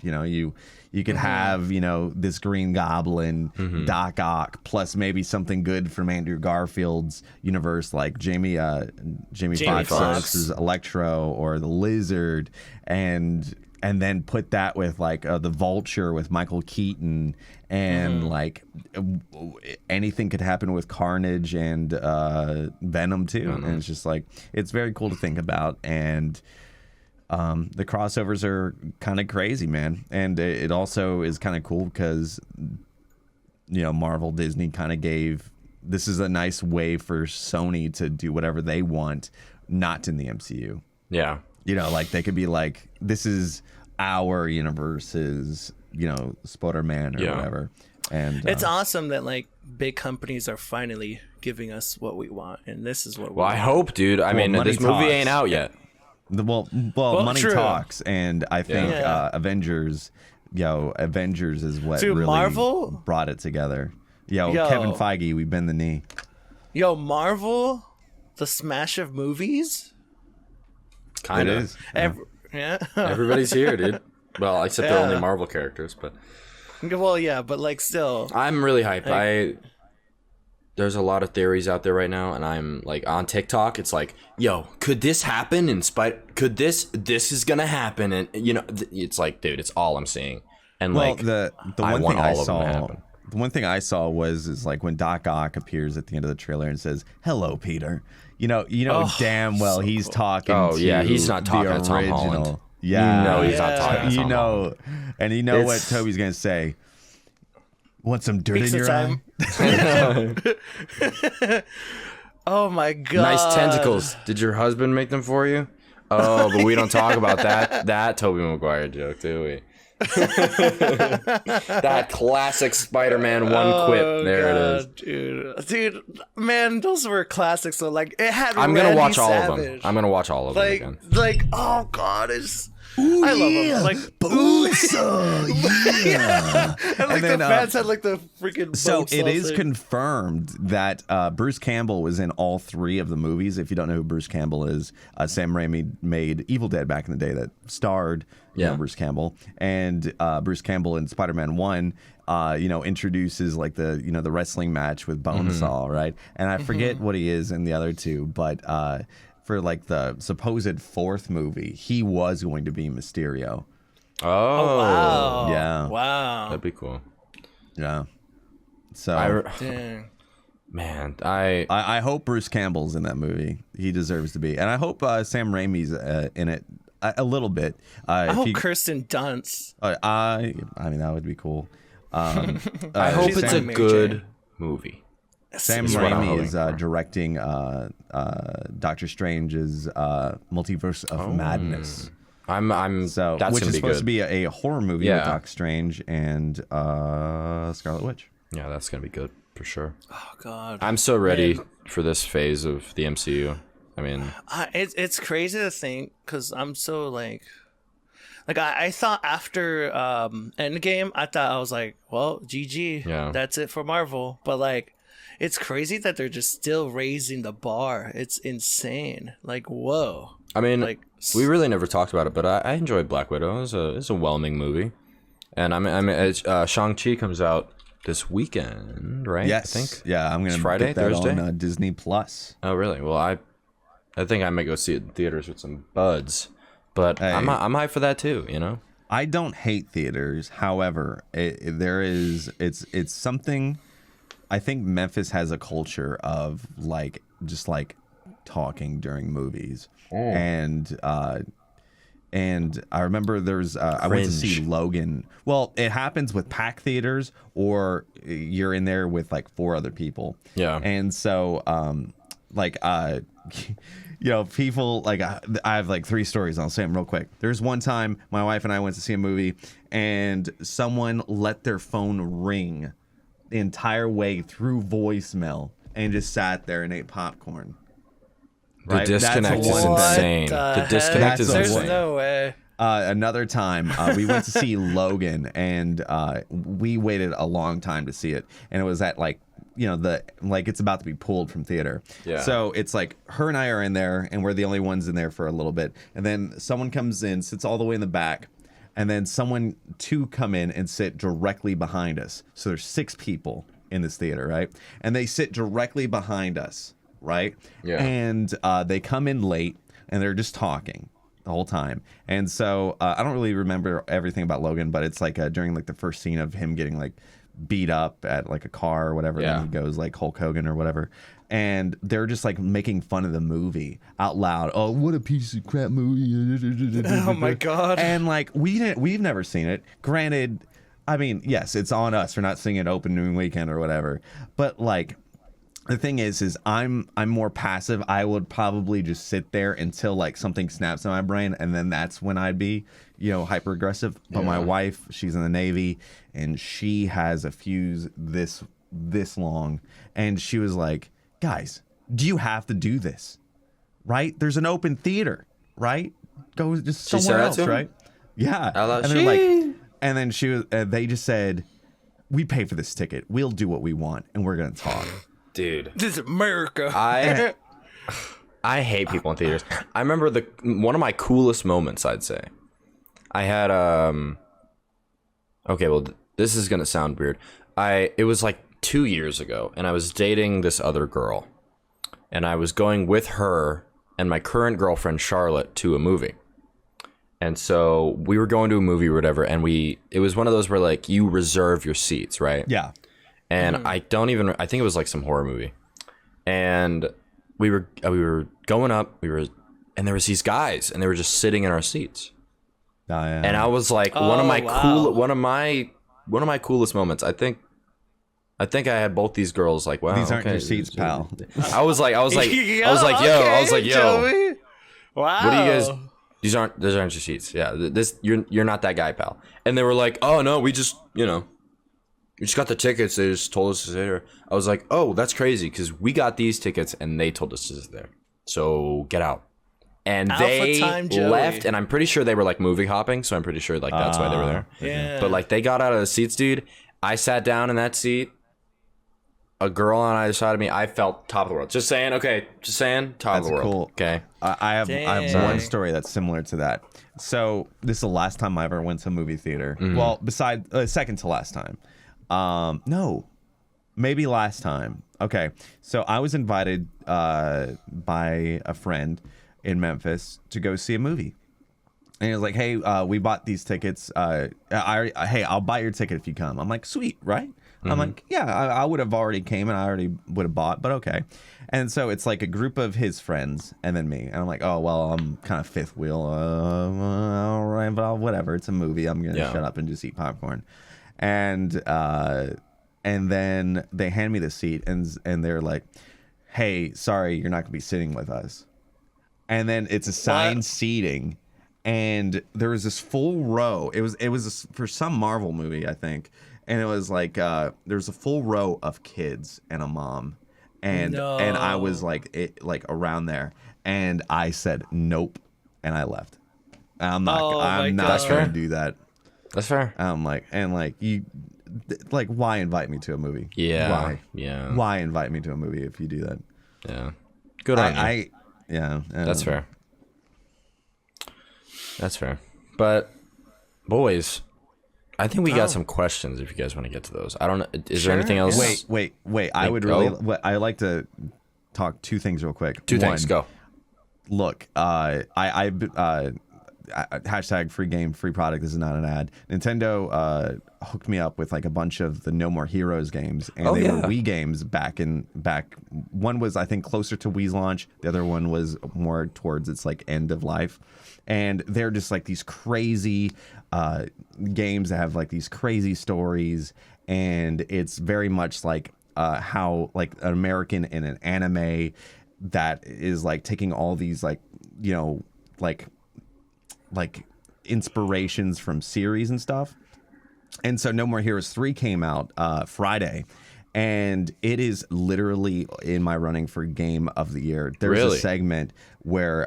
You could have this Green Goblin, Doc Ock, plus maybe something good from Andrew Garfield's universe, like Jamie Foxx's Electro or the Lizard, and then put that with like the Vulture with Michael Keaton, and like anything could happen with Carnage and Venom too. And it's just like, it's very cool to think about. And the crossovers are kind of crazy, man. And it also is kind of cool because Marvel, Disney kind of this is a nice way for Sony to do whatever they want, not in the MCU. Yeah. Like they could be like, this is our universe's, Spider-Man or whatever. And it's awesome that like big companies are finally giving us what we want, and this is what we want. I hope, dude. I mean, this movie ain't out yet. Well, money true. talks, and I think Avengers is what Dude, really Marvel brought it together. Kevin Feige, we bend the knee. Marvel, the smash of movies. Kind of. Everybody's here, dude. Well, except they're only Marvel characters, but. Well, yeah, but like still. I'm really hyped. There's a lot of theories out there right now, and I'm like on TikTok. It's like, yo, could this happen? Could this is gonna happen? And it's like, dude, it's all I'm seeing. And like, the one thing I saw was like when Doc Ock appears at the end of the trailer and says, "Hello, Peter." Damn well he's cool. talking. Oh to yeah, he's not talking to Tom Holland. Yeah, he's not talking to Tom Holland. And what Toby's gonna say. Want some dirt in your eye? Oh my god. Nice tentacles. Did your husband make them for you? Oh, but we don't talk about that Tobey Maguire joke, do we? That classic Spider-Man quip. There it is. Dude, man, those were classics. So like, it had. I'm gonna Randy watch all of Savage. them. I'm gonna watch all of them again. Oh god, I love them. Like, yeah. And like then, the fans had like the freaking. So boat it is saucer. confirmed that Bruce Campbell was in all 3 of the movies. If you don't know who Bruce Campbell is, Sam Raimi made Evil Dead back in the day that starred Bruce Campbell. And Bruce Campbell in Spider-Man 1, introduces like the wrestling match with Bonesaw, right? And I forget what he is in the other 2, but for like the supposed 4th movie, he was going to be Mysterio. Oh, wow. Yeah. Wow. That'd be cool. Yeah. So Dang. man, I hope Bruce Campbell's in that movie. He deserves to be, and I hope Sam Raimi's in it a little bit. I hope Kirsten Dunst. I mean, that would be cool. I hope it's a good movie. Sam is what I'm Raimi hoping is for. directing Doctor Strange's Multiverse of Madness. So that's which gonna is be supposed good. to be a horror movie with Doctor Strange and Scarlet Witch. Yeah, that's gonna be good for sure. Oh god. I'm so ready for this phase of the MCU. I mean, it's crazy to think because I'm so like I thought after Endgame, I was like, well, GG, that's it for Marvel. But like, it's crazy that they're just still raising the bar. It's insane. Like, whoa. I mean, like, we really never talked about it, but I enjoyed Black Widow. It's a whelming movie, and Shang-Chi comes out this weekend, right? Yes, I think. Yeah, I'm gonna It's Friday, get that Thursday on Disney Plus. Oh, really? Well, I think I might go see it in theaters with some buds, but Hey. I'm hyped for that too. You know. I don't hate theaters. However, it's something. I think Memphis has a culture of just talking during movies, and I remember I went to see Logan. Well, it happens with packed theaters, or you're in there with like 4 other people. Yeah, and so people I have like 3 stories. I'll say them real quick. There's one time my wife and I went to see a movie, and someone let their phone ring the entire way through voicemail and just sat there and ate popcorn. The disconnect is insane. The disconnect is There's insane. no way. Another time, we went to see Logan, and we waited a long time to see it, and it was at it's about to be pulled from theater. Yeah. So it's like her and I are in there, and we're the only ones in there for a little bit, and then someone comes in, sits all the way in the back, and then 2 come in and sit directly behind us. So there's 6 people in this theater, right? And they sit directly behind us, right? Yeah. And they come in late, and they're just talking the whole time. And so I don't really remember everything about Logan, but it's like during like the first scene of him getting like beat up at like a car or whatever, Yeah. then he goes like Hulk Hogan or whatever, and they're just like making fun of the movie out loud. Oh, what a piece of crap movie. Oh my god. And like we've never seen it. Granted, I mean, yes, it's on us for not seeing it opening weekend or whatever, but like the thing is I'm more passive. I would probably just sit there until like something snaps in my brain, and then that's when I'd be, hyper aggressive. But my wife, she's in the Navy, and she has a fuse this long, and she was like, "Guys, do you have to do this? Right? There's an open theater, right? Go just somewhere else, right?" Yeah. And they're like, and then they just said, "We pay for this ticket. We'll do what we want, and we're gonna talk." Dude, This is America. I hate people in theaters. I remember one of my coolest moments, I'd say. I had okay, well, this is gonna sound weird. It was like 2 years ago, and I was dating this other girl, and I was going with her and my current girlfriend Charlotte to a movie. And so we were going to a movie or whatever, and it was one of those where like you reserve your seats, right? Yeah. And I think it was like some horror movie. And we were going up, and there was these guys, and they were just sitting in our seats. And I was like, one of my coolest moments. I think I think I had both these girls like, wow. These aren't okay. your seats, pal. I was like, yo. Joey. Wow. What do you guys? Those aren't your seats. Yeah, you're not that guy, pal. And they were like, oh no, we just got the tickets. They just told us to sit there. I was like, oh, that's crazy because we got these tickets and they told us to sit there. So get out. And they left, and I'm pretty sure they were like movie hopping. So I'm pretty sure like that's why they were there. Yeah. But like they got out of the seats, dude. I sat down in that seat. A girl on either side of me, I felt top of the world. Just saying, okay. Just saying, top of the world. Cool. Okay. I have one story that's similar to that. So this is the last time I ever went to a movie theater. Mm-hmm. Well, besides second to last time. No, maybe last time. Okay. So I was invited by a friend in Memphis to go see a movie. And he was like, hey, we bought these tickets. Hey, I'll buy your ticket if you come. I'm like, sweet, right? Mm-hmm. I'm like, yeah, I would have already came and I already would have bought, but okay. And so it's like a group of his friends and then me. And I'm like, oh, well, I'm kind of fifth wheel. All right, but whatever. It's a movie. I'm going to shut up and just eat popcorn. And then they hand me the seat and they're like, hey, sorry, you're not going to be sitting with us. And then it's assigned seating. And there was this full row. It was for some Marvel movie, I think. And it was like there was a full row of kids and a mom, and I was like around there, and I said nope, and I left. I'm not going to do that. That's fair. I'm like, and like you, like why invite me to a movie? Yeah. Why? Yeah. Why invite me to a movie if you do that? Yeah. Good on you. Yeah. That's fair. That's fair. But boys, I think we got some questions if you guys want to get to those. I don't know. Is there anything else? Wait. I would like to talk two things real quick. Two things. Go. Look, hashtag free game, free product. This is not an ad. Nintendo hooked me up with like a bunch of the No More Heroes games, and they were Wii games back. One was I think closer to Wii's launch. The other one was more towards its like end of life, and they're just like these crazy games that have like these crazy stories, and it's very much like how like an American in an anime that is like taking all these like like inspirations from series and stuff. And so No More Heroes 3 came out Friday, and it is literally in my running for game of the year. There's a segment where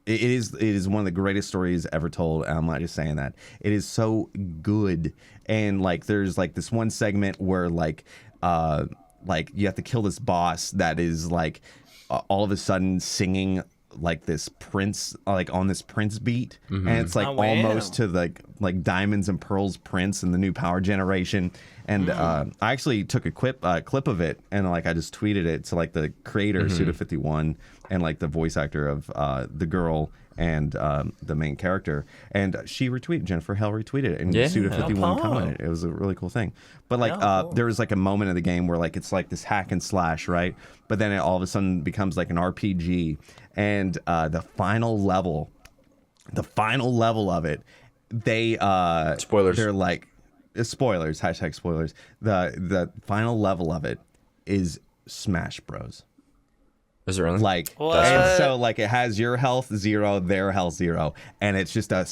it is one of the greatest stories ever told. I'm not just saying that. It is so good. And like there's like this one segment where like you have to kill this boss that is like all of a sudden singing like this Prince, like on this Prince beat, and it's like almost to like Diamonds and Pearls Prince and the new Power Generation. And I actually took a clip of it, and like I just tweeted it to like the creator Suda51 and like the voice actor of the girl and the main character, and she retweeted, Jennifer Hell retweeted it, and Suda51 commented. It was a really cool thing. But like there was like a moment in the game where like it's like this hack and slash, right? But then it all of a sudden becomes like an RPG, and the final level of it, they spoilers. They're like spoilers, hashtag spoilers. The final level of it is Smash Bros. Is it really? Like, and so like it has your health 0, their health 0, and it's just a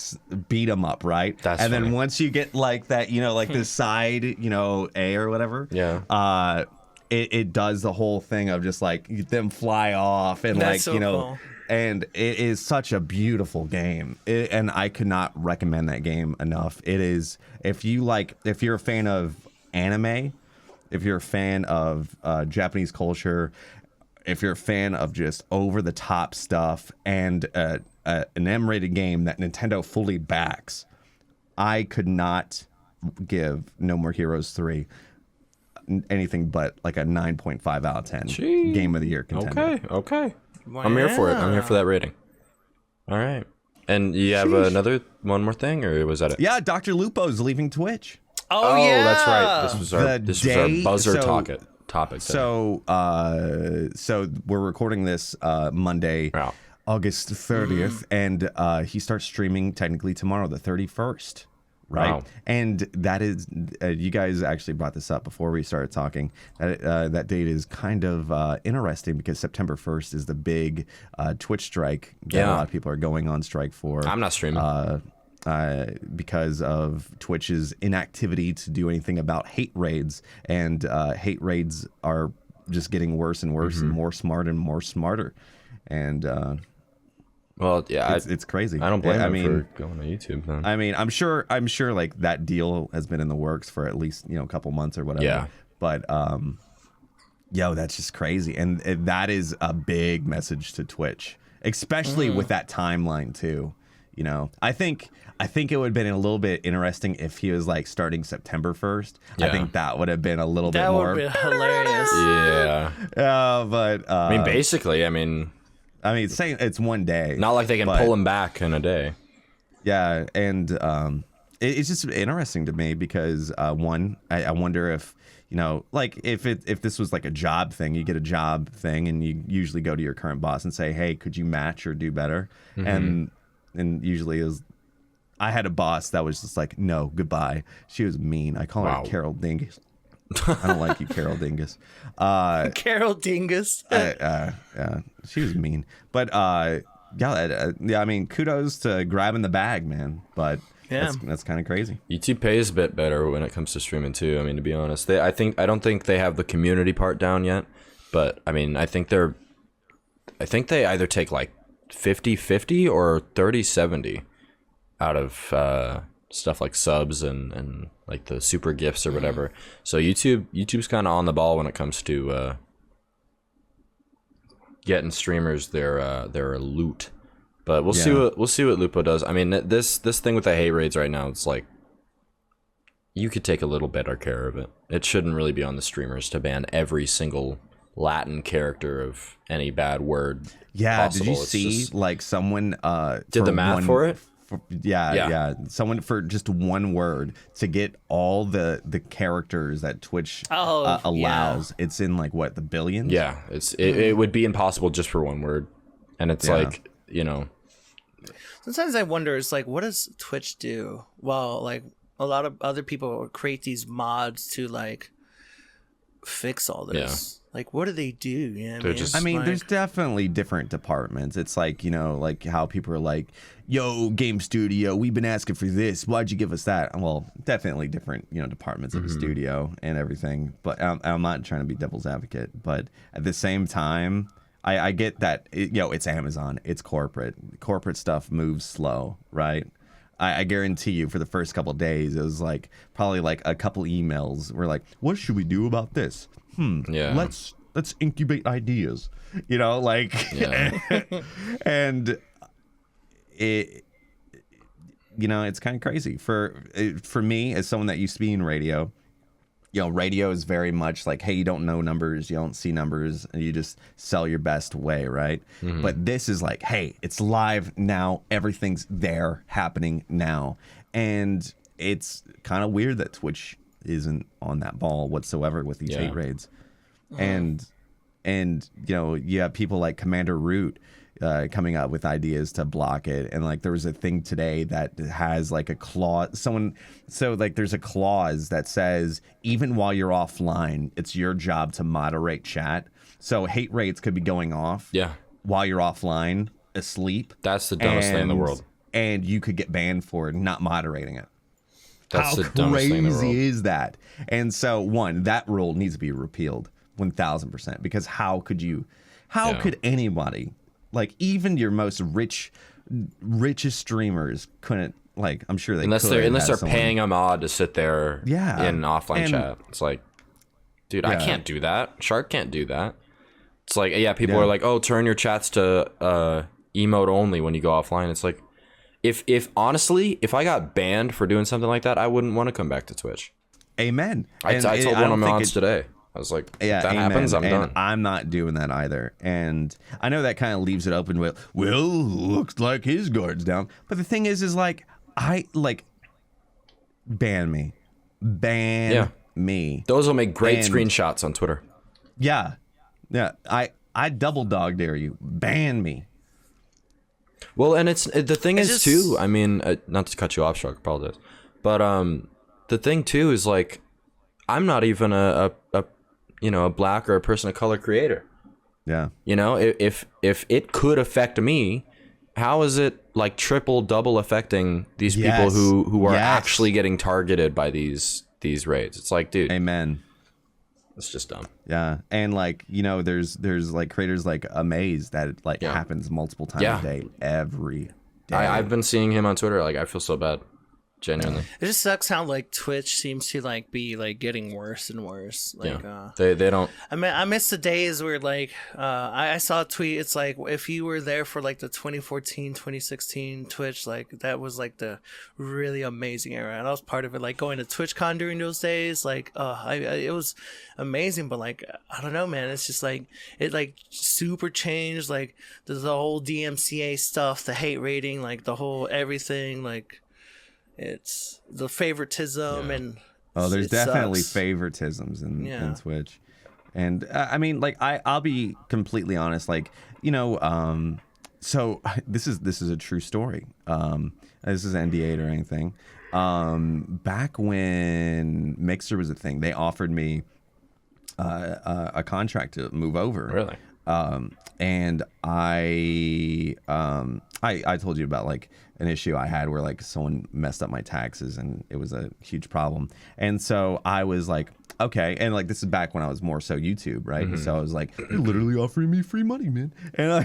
beat 'em up, right? That's and funny. then once you get like that, like this side, A or whatever. Yeah. It does the whole thing of just like them fly off and That's like so cool. And it is such a beautiful game, and I could not recommend that game enough. It is, if you're a fan of anime, if you're a fan of Japanese culture, if you're a fan of just over the top stuff and an M-rated game that Nintendo fully backs, I could not give No More Heroes 3 anything but like a 9.5 out of 10 game of the year contender. Okay. Wow. I'm here for it. I'm here for that rating. All right. And you have one more thing, or was that it? Yeah, Dr. Lupo's leaving Twitch. Oh yeah, that's right. This was our buzzer topic. So we're recording this Monday, August 30th, and he starts streaming technically tomorrow, the 31st. right? Wow. And that is, you guys actually brought this up before we started talking. That date is kind of interesting because September 1st is the big Twitch strike that a lot of people are going on strike for. I'm not streaming. Because of Twitch's inactivity to do anything about hate raids, and hate raids are just getting worse and worse and more smarter, and well, yeah, it's crazy. I don't blame him for going to YouTube. Then I mean, I'm sure like that deal has been in the works for at least a couple months or whatever. Yeah. But that's just crazy, and that is a big message to Twitch, especially with that timeline too. I think it would have been a little bit interesting if he was like starting September 1st. Yeah. I think that would have been a little bit more. That would be hilarious. Yeah. But I mean, basically, saying it's one day. Not like they can pull him back in a day. Yeah, and it's just interesting to me because one, I wonder if like if this was like a job thing, you get a job thing, and you usually go to your current boss and say, hey, could you match or do better? And usually I had a boss that was just like, no, goodbye. She was mean. I call her Carol Dingus. I don't like you, Carol Dingus. Carol Dingus. Yeah, she was mean. But I mean, kudos to grabbing the bag, man. But that's kind of crazy. YouTube pays a bit better when it comes to streaming too. I mean, to be honest, I don't think they have the community part down yet. But I mean, I think they either take like 50-50 or 30-70 out of stuff like subs and like the super gifts or whatever. So YouTube's kind of on the ball when it comes to getting streamers their loot. But we'll see what Lupo does. I mean, this thing with the hate raids right now, it's like you could take a little better care of it. It shouldn't really be on the streamers to ban every single Latin character of any bad word. Yeah, possible. did you see like someone did the math for it? Yeah. Someone for just one word to get all the characters that Twitch allows. Yeah. It's in like what, the billions? Yeah, it would be impossible just for one word, and it's like Sometimes I wonder, it's like, what does Twitch do? Well, like a lot of other people create these mods to like fix all this. Yeah. Like, what do they do? You know what I mean? There's definitely different departments. It's like, like how people are like, yo, game studio, we've been asking for this. Why'd you give us that? Well, definitely different, departments of the studio and everything. But I'm not trying to be devil's advocate. But at the same time, I get that, it's Amazon. It's corporate. Corporate stuff moves slow, right? I guarantee you for the first couple of days, it was like probably like a couple emails were like, what should we do about this? Yeah. Let's incubate ideas, and it's kind of crazy for me as someone that used to be in radio. Radio is very much like, hey, you don't know numbers, you don't see numbers, and you just sell your best way, right? But this is like, hey, it's live now, everything's there, happening now, and it's kind of weird that Twitch isn't on that ball whatsoever with these hate raids. And you have people like Commander Root coming up with ideas to block it, and like there was a thing today that has like a clause, there's a clause that says even while you're offline, it's your job to moderate chat. So hate raids could be going off while you're offline asleep. That's the dumbest thing in the world, and you could get banned for not moderating it. That's How the dumbest thing in the world. crazy is that? And so, that rule needs to be repealed 1,000%. Because how could anybody, like even your most richest streamers couldn't, like, I'm sure they unless they're paying a mod to sit there in offline chat. It's like, dude, I can't do that. Shark can't do that. It's like, people are like, oh, turn your chats to emote only when you go offline. It's like, If honestly, if I got banned for doing something like that, I wouldn't want to come back to Twitch. Amen. I told one of my mods today. I was like, if that happens, I'm done. I'm not doing that either. And I know that kind of leaves it open with, well, looks like his guard's down. But the thing is like, ban me. Ban me. Those will make great screenshots on Twitter. Yeah. Yeah. I double dog dare you. Ban me. Well, and the thing is too, I mean, not to cut you off, Shark, apologize. But the thing too is like, I'm not even a black or a person of color creator. Yeah. You know, if it could affect me, how is it like triple, double affecting these people who are actually getting targeted by these raids? It's like, dude, amen. It's just dumb. Yeah, and like, you know, there's like creators like Amaze that it happens multiple times a day, every day. I've been seeing him on Twitter. Like, I feel so bad. Genuinely, it just sucks how like Twitch seems to like be like getting worse and worse. Like, they don't. I mean, I miss the days where like I saw a tweet. It's like if you were there for like the 2014, 2016 Twitch, like that was like the really amazing era, and I was part of it. Like going to TwitchCon during those days, like it was amazing. But like I don't know, man. It's just like it like super changed. Like the whole DMCA stuff, the hate rating, like the whole everything, like. It's the favoritism and there's definitely favoritisms in Twitch, and I mean, like I'll be completely honest, like, you know, so this is a true story. This is NDA or anything. Back when Mixer was a thing, they offered me a contract to move over. Really? And I told you about like an issue I had where like someone messed up my taxes and it was a huge problem. And so I was like, okay. And like, this is back when I was more so YouTube, right? Mm-hmm. So I was like, you're literally offering me free money, man. And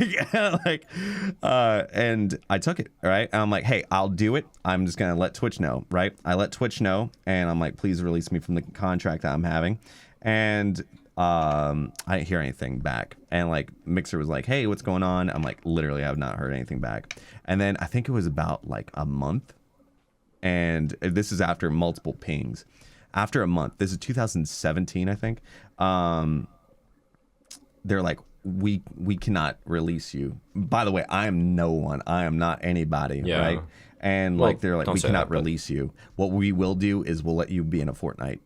and I took it, right? And I'm like, hey, I'll do it. I'm just going to let Twitch know, right? I let Twitch know and I'm like, please release me from the contract that I'm having. And I didn't hear anything back, and like Mixer was like, hey, what's going on? I'm like, literally I have not heard anything back. And then I think it was about like a month, and this is after multiple pings. After a month, this is 2017, I think. They're like, we cannot release you. By the way, I am no one. I am not anybody, right? And like they're like, we cannot release you. What we will do is we'll let you be in a Fortnite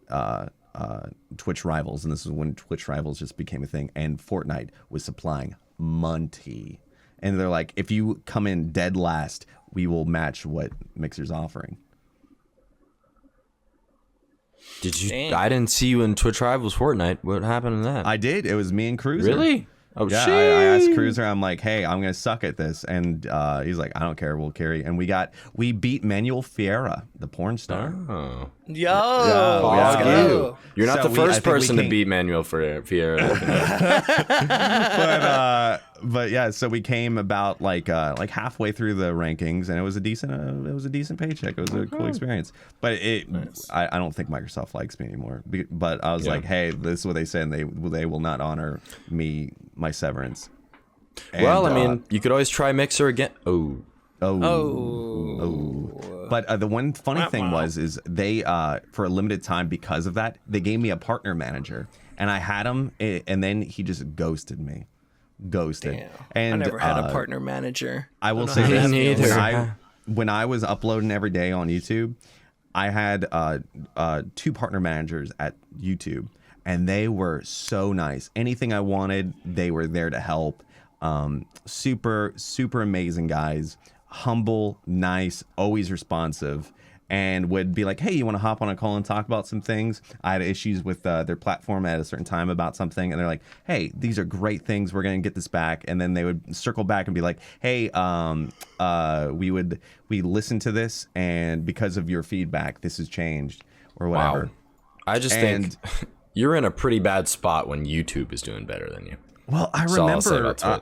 Twitch Rivals, and this is when Twitch Rivals just became a thing, and Fortnite was supplying money, and they're like, if you come in dead last, we will match what Mixer's offering. Did you? Dang. I didn't see you in Twitch Rivals Fortnite. What happened to that? I did. It was me and Cruiser. Really? Oh, yeah, shit. I asked Cruiser, I'm like, hey, I'm going to suck at this. And he's like, I don't care, we'll carry. And we beat Manuel Fiera, the porn star. Oh. Yo. You're not the first person to beat Manuel Fiera. But yeah, so we came about like halfway through the rankings, and it was a decent paycheck. It was a cool experience. But I don't think Microsoft likes me anymore. But I was like, hey, this is what they said, and they will not honor my severance. And, well, I mean, you could always try Mixer again. But the one funny thing is they for a limited time, because of that, they gave me a partner manager, and I had him, and then he just ghosted me. Damn. And I never had a partner manager. I will say this: when I was uploading every day on YouTube, I had 2 partner managers at YouTube, and they were so nice. Anything I wanted, they were there to help. Super amazing guys. Humble, nice, always responsive, and would be like, hey, you want to hop on a call and talk about some things? I had issues with their platform at a certain time about something, and they're like, hey, these are great things, we're going to get this back. And then they would circle back and be like, hey, we listened to this, and because of your feedback, this has changed, or whatever. Wow. I just think you're in a pretty bad spot when YouTube is doing better than you. Well, I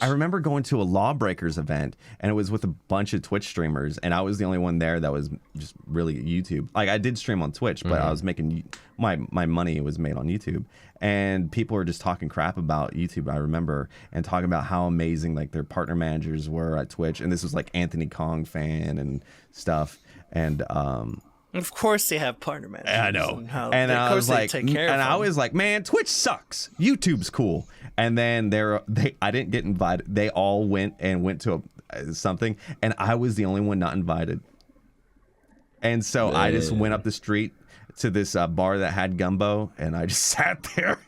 remember going to a Lawbreakers event, and it was with a bunch of Twitch streamers, and I was the only one there that was just really YouTube. Like, I did stream on Twitch, but I was making my money was made on YouTube, and people were just talking crap about YouTube, I remember, and talking about how amazing like their partner managers were at Twitch, and this was like Anthony Kong fan and stuff, and of course they have partner managers. I know. And I was like, man, Twitch sucks. YouTube's cool. And then I didn't get invited. They all went to something, and I was the only one not invited. And so I just went up the street to this bar that had gumbo, and I just sat there.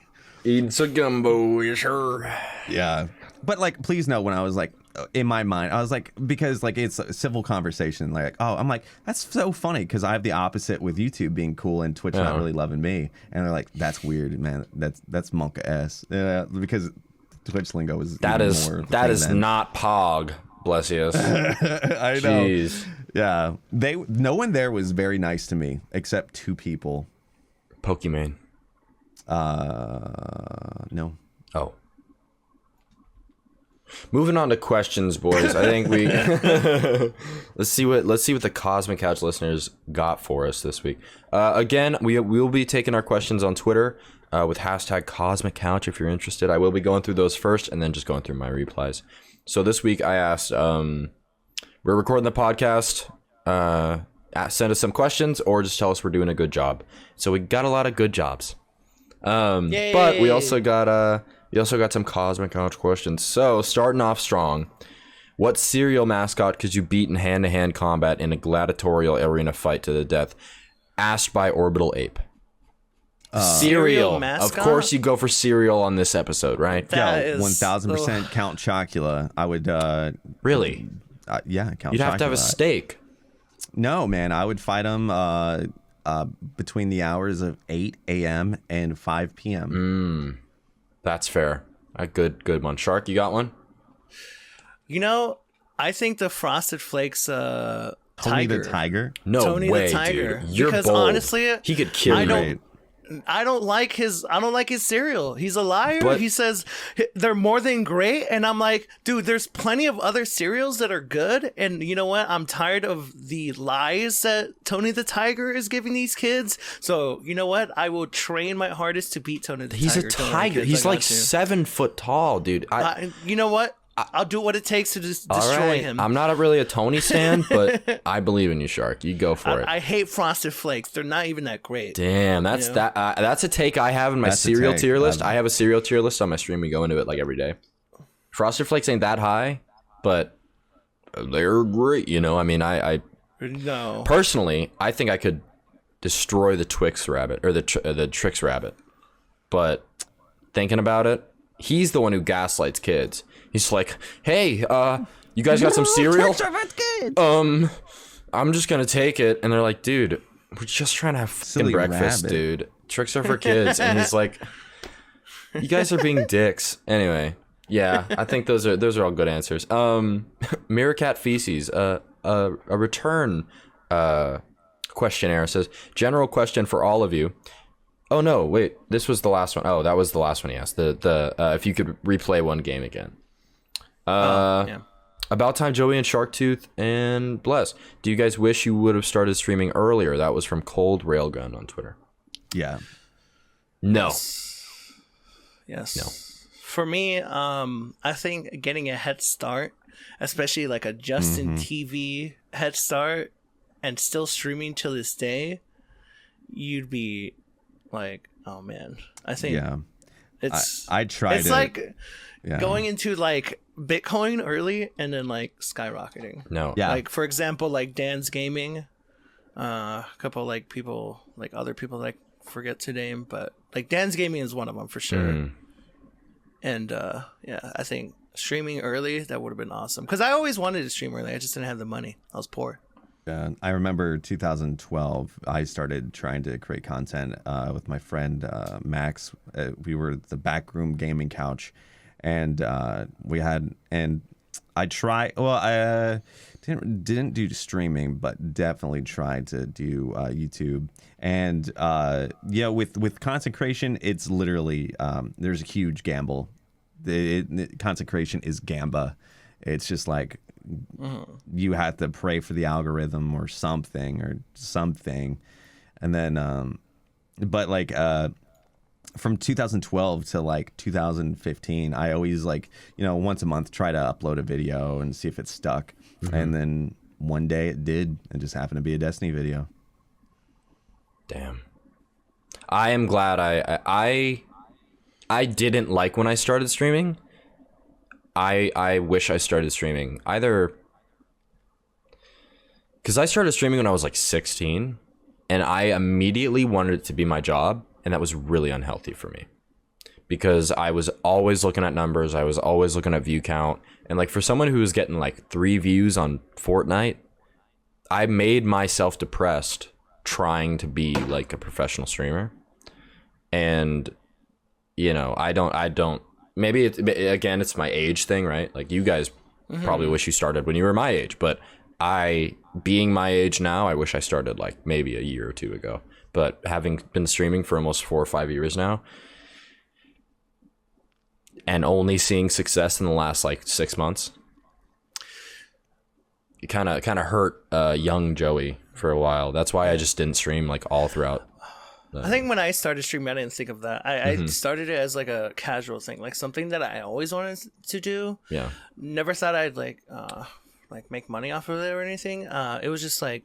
Eating some gumbo, sure. Yeah. But like, please know, when I was like in my mind, I was like, because like it's a civil conversation. Like, oh, I'm like, that's so funny because I have the opposite with YouTube being cool and Twitch not really loving me, and they're like, that's weird, man. That's Monka S. Because Twitch lingo is that is not Pog. Blessious. I know. Jeez. Yeah, no one there was very nice to me except 2 people. Pokemon. No. Oh. Moving on to questions, boys. I think we let's see what the Cosmic Couch listeners got for us this week. Again, we will be taking our questions on Twitter with hashtag Cosmic Couch if you're interested. I will be going through those first and then just going through my replies. So this week I asked, we're recording the podcast. Send us some questions or just tell us we're doing a good job. So we got a lot of good jobs. But we also got some Cosmic Couch questions. So starting off strong, what cereal mascot could you beat in hand-to-hand combat in a gladiatorial arena fight to the death? Asked by Orbital Ape. Cereal. Of course you go for cereal on this episode, right? Yeah, 1000% Count Chocula. I would really? Yeah, Count Chocula. You'd have to have a steak. No, man, I would fight him between the hours of 8 a.m. and 5 p.m. That's fair. A good one. Shark, you got one? You know, I think the Frosted Flakes Tony Tiger. the Tiger? No Tony way, the Tiger. dude. You're because bold. Honestly, he could kill you. I don't like his cereal. He's a liar. But he says they're more than great, and I'm like, dude, there's plenty of other cereals that are good. And you know what? I'm tired of the lies that Tony the Tiger is giving these kids. So you know what? I will train my hardest to beat Tony the Tiger. He's a tiger. He's like 7 foot tall, dude. You know what? I'll do what it takes to destroy him. I'm not really a Tony stan, but I believe in you, Shark. You go for it. I hate Frosted Flakes. They're not even that great. Damn, that's that's a take I have in my cereal tier list. I have a cereal tier list on my stream. We go into it like every day. Frosted Flakes ain't that high, but they're great. You know, I mean, I personally, I think I could destroy the Twix rabbit or the Trix rabbit. But thinking about it, he's the one who gaslights kids. He's like, hey, you guys got some cereal? I'm just gonna take it. And they're like, dude, we're just trying to have fucking breakfast, rabbit. Dude. Tricks are for kids. And he's like, you guys are being dicks. Anyway, yeah, I think those are all good answers. Meerkat Feces, a return questionnaire says, general question for all of you. Oh no, wait, this was the last one. Oh, that was the last one he asked. The if you could replay one game again. AbouTimeJoey and Sharkktooth and Bless. Do you guys wish you would have started streaming earlier? That was from Cold Railgun on Twitter. Yeah. No. Yes. No. For me, I think getting a head start, especially like a Justin TV head start, and still streaming till this day, you'd be like, oh man. I think it's I tried it's it. like going into like Bitcoin early and then like skyrocketing. No. Yeah. Like for example, like Dan's Gaming, a couple like people, like other people that I forget to name, but like Dan's Gaming is one of them for sure. And yeah, I think streaming early, that would have been awesome. Because I always wanted to stream early. I just didn't have the money. I was poor. Yeah, I remember 2012, I started trying to create content with my friend Max. We were the Backroom Gaming Couch. And we had, and I tried, well, I didn't do streaming, but definitely tried to do YouTube. And yeah, with consecration, it's literally, there's a huge gamble. Consecration is gamba. It's just like, you have to pray for the algorithm or something. And then, but like, from 2012 to like 2015, I always like, once a month try to upload a video and see if it stuck. And then one day it did. It just happened to be a Destiny video. Damn. I am glad I didn't like when I started streaming. I wish I started streaming either because I started streaming when I was like 16 and I immediately wanted it to be my job. And that was really unhealthy for me because I was always looking at numbers. I was always looking at view count. And like for someone who was getting like 3 views on Fortnite, I made myself depressed trying to be like a professional streamer. And you know, I don't maybe it's my age thing, right? Like you guys probably wish you started when you were my age, but being my age now, I wish I started like maybe a year or 2 ago. But having been streaming for almost 4 or 5 years now, and only seeing success in the last like 6 months, it kind of hurt young Joey for a while. That's why I just didn't stream like all throughout. I think when I started streaming, I didn't think of that. I started it as like a casual thing, like something that I always wanted to do. Yeah. Never thought I'd like make money off of it or anything. It was just like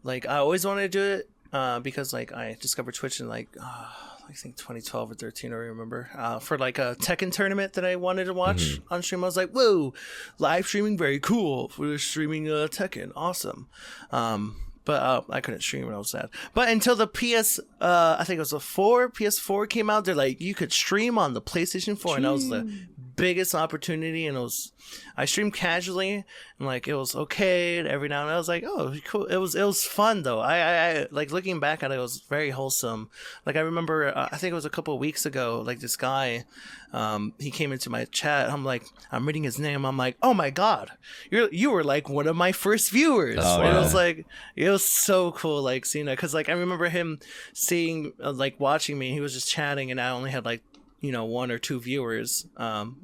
I always wanted to do it because like I discovered Twitch in like I think 2012 or 13, I remember, for like a Tekken tournament that I wanted to watch on stream. I was like, whoa, live streaming, very cool. We're streaming Tekken, awesome. But I couldn't stream and I was sad. But until the I think it was a PS4 came out, they're like, you could stream on the PlayStation 4. And that was the biggest opportunity. And I streamed casually and like, it was okay. And every now and then I was like, oh, cool. It was fun though. I like looking back at it, it was very wholesome. Like I remember, I think it was a couple of weeks ago, like this guy, he came into my chat. I'm reading his name. I'm like, oh my God, you were like one of my first viewers. It was like, it was so cool. Like seeing that. Cause like, I remember him seeing, like watching me, he was just chatting and I only had like, 1 or 2 viewers,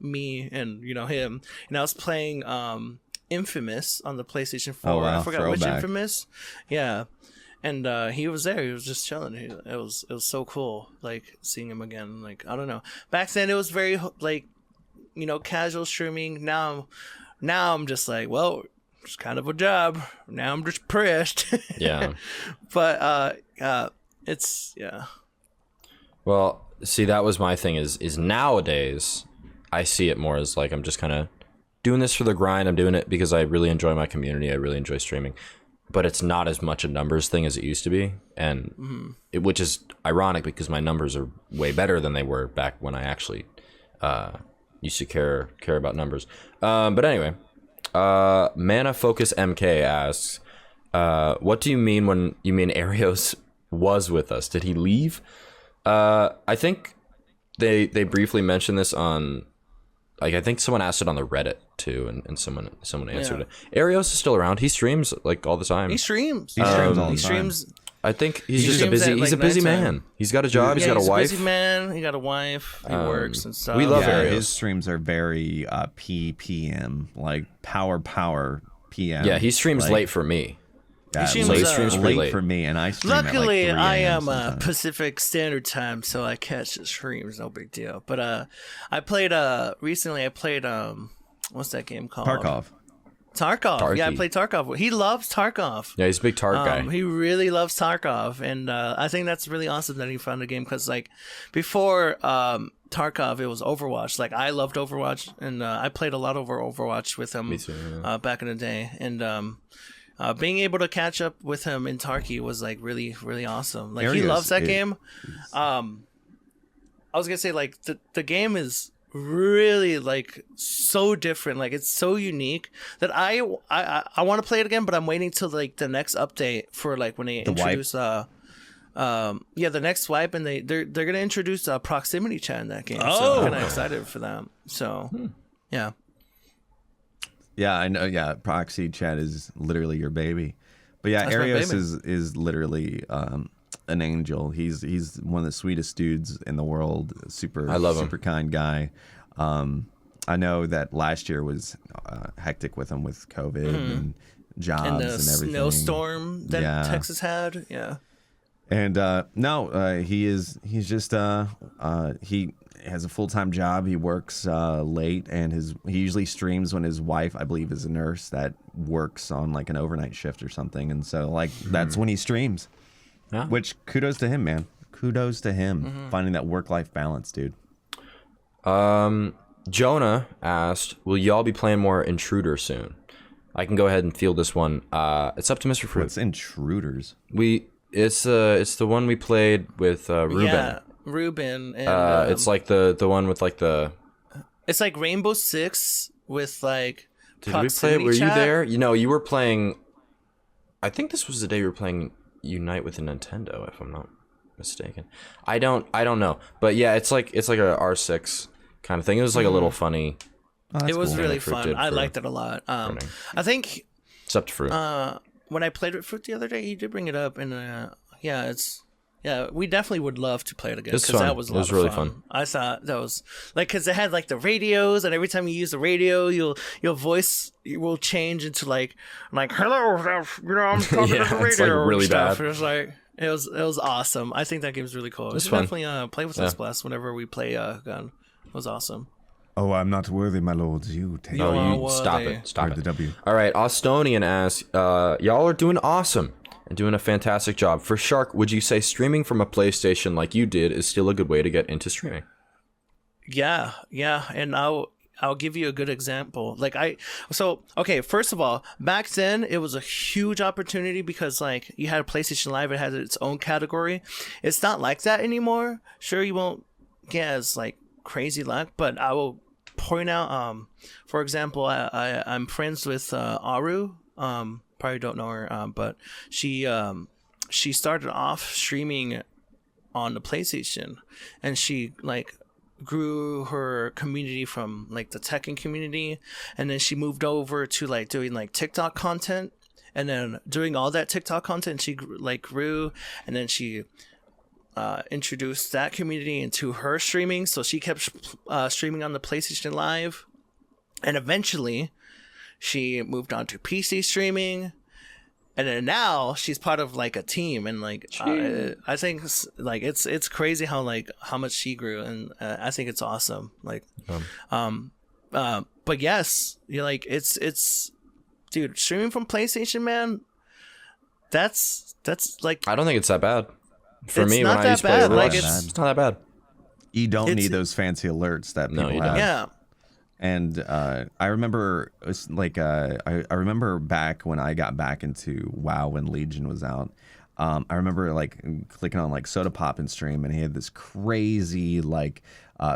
me and, him. And I was playing, Infamous on the PlayStation 4. Oh, wow. I forgot Throwback. which Infamous. Yeah. And he was there. He was just chilling. It was so cool, like seeing him again. Like I don't know. Back then it was very like, casual streaming. Now I'm just like, well, it's kind of a job. Now I'm just pressed. Yeah. But it's yeah. Well, see, that was my thing. Is nowadays I see it more as like I'm just kind of doing this for the grind. I'm doing it because I really enjoy my community. I really enjoy streaming. But it's not as much a numbers thing as it used to be, and which is ironic because my numbers are way better than they were back when I actually used to care about numbers. But anyway, Mana Focus MK asks, "What do you mean when you mean Arios was with us? Did he leave?" I think they briefly mentioned this on. Like I think someone asked it on the Reddit too, and someone answered it. Arios is still around. He streams like all the time. He streams. He streams all He the time. streams. I think he's He just a streams busy. at, He's like, a busy nighttime. man. He's got a job. He's got a he's wife. a busy man. He got a wife. He works and stuff. we love Yeah, Arios. his streams are very PPM, like power PM. Yeah, he streams like, late for me. Yeah, streams, late, streams pretty late late. for me, and I stream Luckily, at like 3 I a.m. am sometimes. Pacific Standard Time, so I catch the streams. No big deal. But I played recently. I played what's that game called? Tarkov. Tarkov. Yeah, I Tarky. played Tarkov. He loves Tarkov. Yeah, he's a big Tart guy. He really loves Tarkov, and I think that's really awesome that he found a game because like before Tarkov, it was Overwatch. Like I loved Overwatch, and I played a lot over Overwatch with him. Me too, yeah. Back in the day, and being able to catch up with him in Tarky was like really really awesome. Like he Arios loves that is- game. I was gonna say like the game is really like so different, like it's so unique that I want to play it again, but I'm waiting till like the next update for like when they introduce the next swipe, and they're gonna introduce proximity chat in that game. So I'm kind of excited for that. So yeah. Yeah, I know. Yeah, proxy chat is literally your baby. But yeah, That's my Arios baby. is literally an angel. He's one of the sweetest dudes in the world. I love him. Super kind guy. I know that last year was hectic with him with COVID and jobs And and, the everything. snowstorm that Yeah. Texas had. Yeah. And he's just he has a full-time job. He works late, and he usually streams when his wife, I believe, is a nurse that works on like an overnight shift or something. And so like that's when he streams. Yeah. Which kudos to him, man. Kudos to him finding that work-life balance, dude. Jonah asked, "Will y'all be playing more Intruder soon?" I can go ahead and field this one. It's up to Mr. Fruit. What's Intruders? It's the one we played with Ruben. Yeah, Ruben. And, It's like the one with like the it's like Rainbow Six with like Did we play it? Were you there? You know, you were playing. I think this was the day you were playing Unite with a Nintendo, if I'm not mistaken. I don't know, but yeah, it's like a R6 kind of thing. It was like a little funny. Oh, It was cool. really Fruit fun. did I for liked it a lot. running. I think Except Fruit. when I played with Fruit the other day, he did bring it up, and we definitely would love to play it again It's because fun. that was a lot It was of really fun. fun. I thought that was like because it had like the radios, and every time you use the radio, your voice will change into like hello, I'm talking Yeah, to the it's, radio. like, really and stuff. bad. It was like it was awesome. I think that game's really cool. It's You fun. definitely play with us, Bless, whenever we play Gun. It was awesome. Oh, I'm not worthy, my lords. You take You Oh, are you stop worthy. it. Stop Heard it. the W. All right, Austonian asks, y'all are doing awesome and doing a fantastic job. For Shark, would you say streaming from a PlayStation like you did is still a good way to get into streaming? Yeah, and I'll give you a good example. First of all, back then it was a huge opportunity because like you had a PlayStation Live, it had its own category. It's not like that anymore. Sure, you won't get as like crazy luck, but I will point out for example, I'm friends with Aru. Probably don't know her, but she started off streaming on the PlayStation, and she like grew her community from like the Tekken community, and then she moved over to like doing like TikTok content, and then doing all that TikTok content she grew, and then she introduced that community into her streaming, so she kept streaming on the PlayStation Live, and eventually she moved on to PC streaming, and then now she's part of like a team, and like I think like it's crazy how much she grew, and I think it's awesome. Like, but yes, you're like it's dude, streaming from PlayStation, man. That's like I don't think it's that bad. For It's me, not when I that used to play bad. Like, Overwatch, it's not that bad. You don't It's- need those fancy alerts that No, people you have. don't. yeah. And I remember, I remember back when I got back into WoW when Legion was out. I remember like clicking on like Soda Pop and stream, and he had this crazy like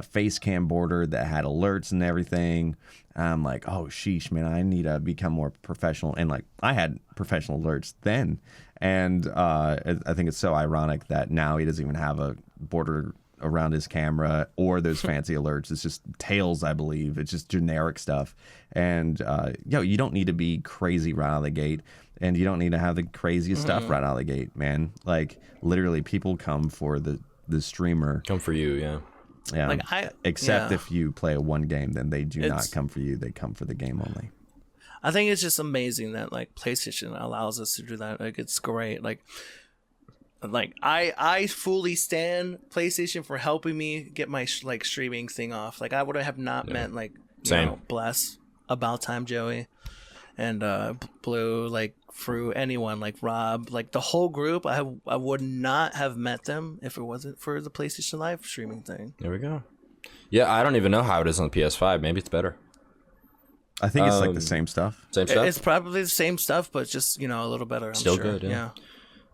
face cam border that had alerts and everything. And I'm like, oh sheesh, man, I need to become more professional. And like I had professional alerts then, and I think it's so ironic that now he doesn't even have a border around his camera or those fancy alerts. It's just tails, I believe. It's just generic stuff. And you don't need to be crazy right out of the gate, and you don't need to have the craziest stuff right out of the gate, man. Like literally people come for the streamer. Come for you, yeah. Yeah. Like, Except yeah. if you play a one game, then they do not It's- come for you. They come for the game only. I think it's just amazing that like PlayStation allows us to do that. Like it's great. Like I fully stand PlayStation for helping me get my streaming thing off. Like I would have not met like Same. Bless, AbouTimeJoey, and Blue, like Fruit, anyone like Rob, like the whole group. I would not have met them if it wasn't for the PlayStation Live streaming thing. There we go. Yeah, I don't even know how it is on the PS5. Maybe it's better. I think it's like the same stuff. Same stuff? It's probably the same stuff, but just a little better. I'm Still sure. good, yeah.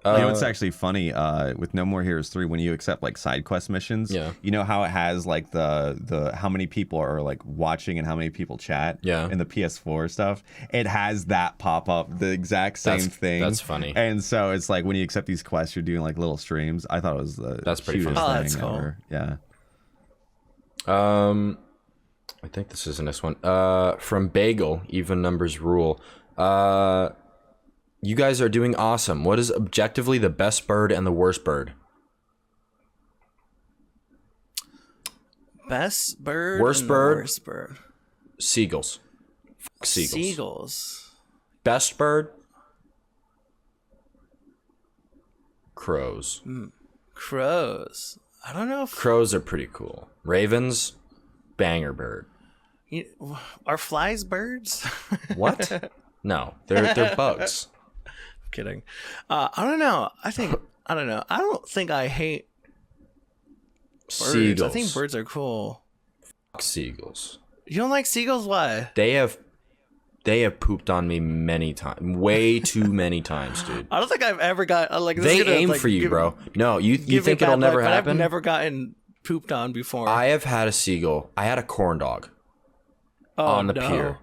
You know, it's actually funny with No More Heroes 3 when you accept like side quest missions. Yeah. You know how it has like the how many people are like watching and how many people chat. Yeah. In the PS4 stuff, it has that pop up, the exact same thing. That's funny. And so it's like when you accept these quests, you're doing like little streams. I thought it was the That's pretty cutest funny. Oh, that's thing cool. ever. Yeah. I think this is the next one. From Bagel, even numbers rule. You guys are doing awesome. What is objectively the best bird and the worst bird? Best bird. Worst and the bird? Worst bird. Seagulls. Fuck seagulls. Seagulls. Best bird? Crows. Crows. I don't know if Crows are pretty cool. Ravens? Banger bird. are flies birds. What? No, they're bugs. Kidding. I don't know. I don't know. I don't think I hate birds. Seagulls. I think birds are cool. Fuck seagulls. You don't like seagulls? Why? They have pooped on me many times. Way too many times, dude. I don't think I've ever got like. This They is gonna, aim like, for you, give- bro. No, you give me think it'll bad never luck, but happen? I've never gotten pooped on before. I have had a seagull. I had a corn dog. on the pier.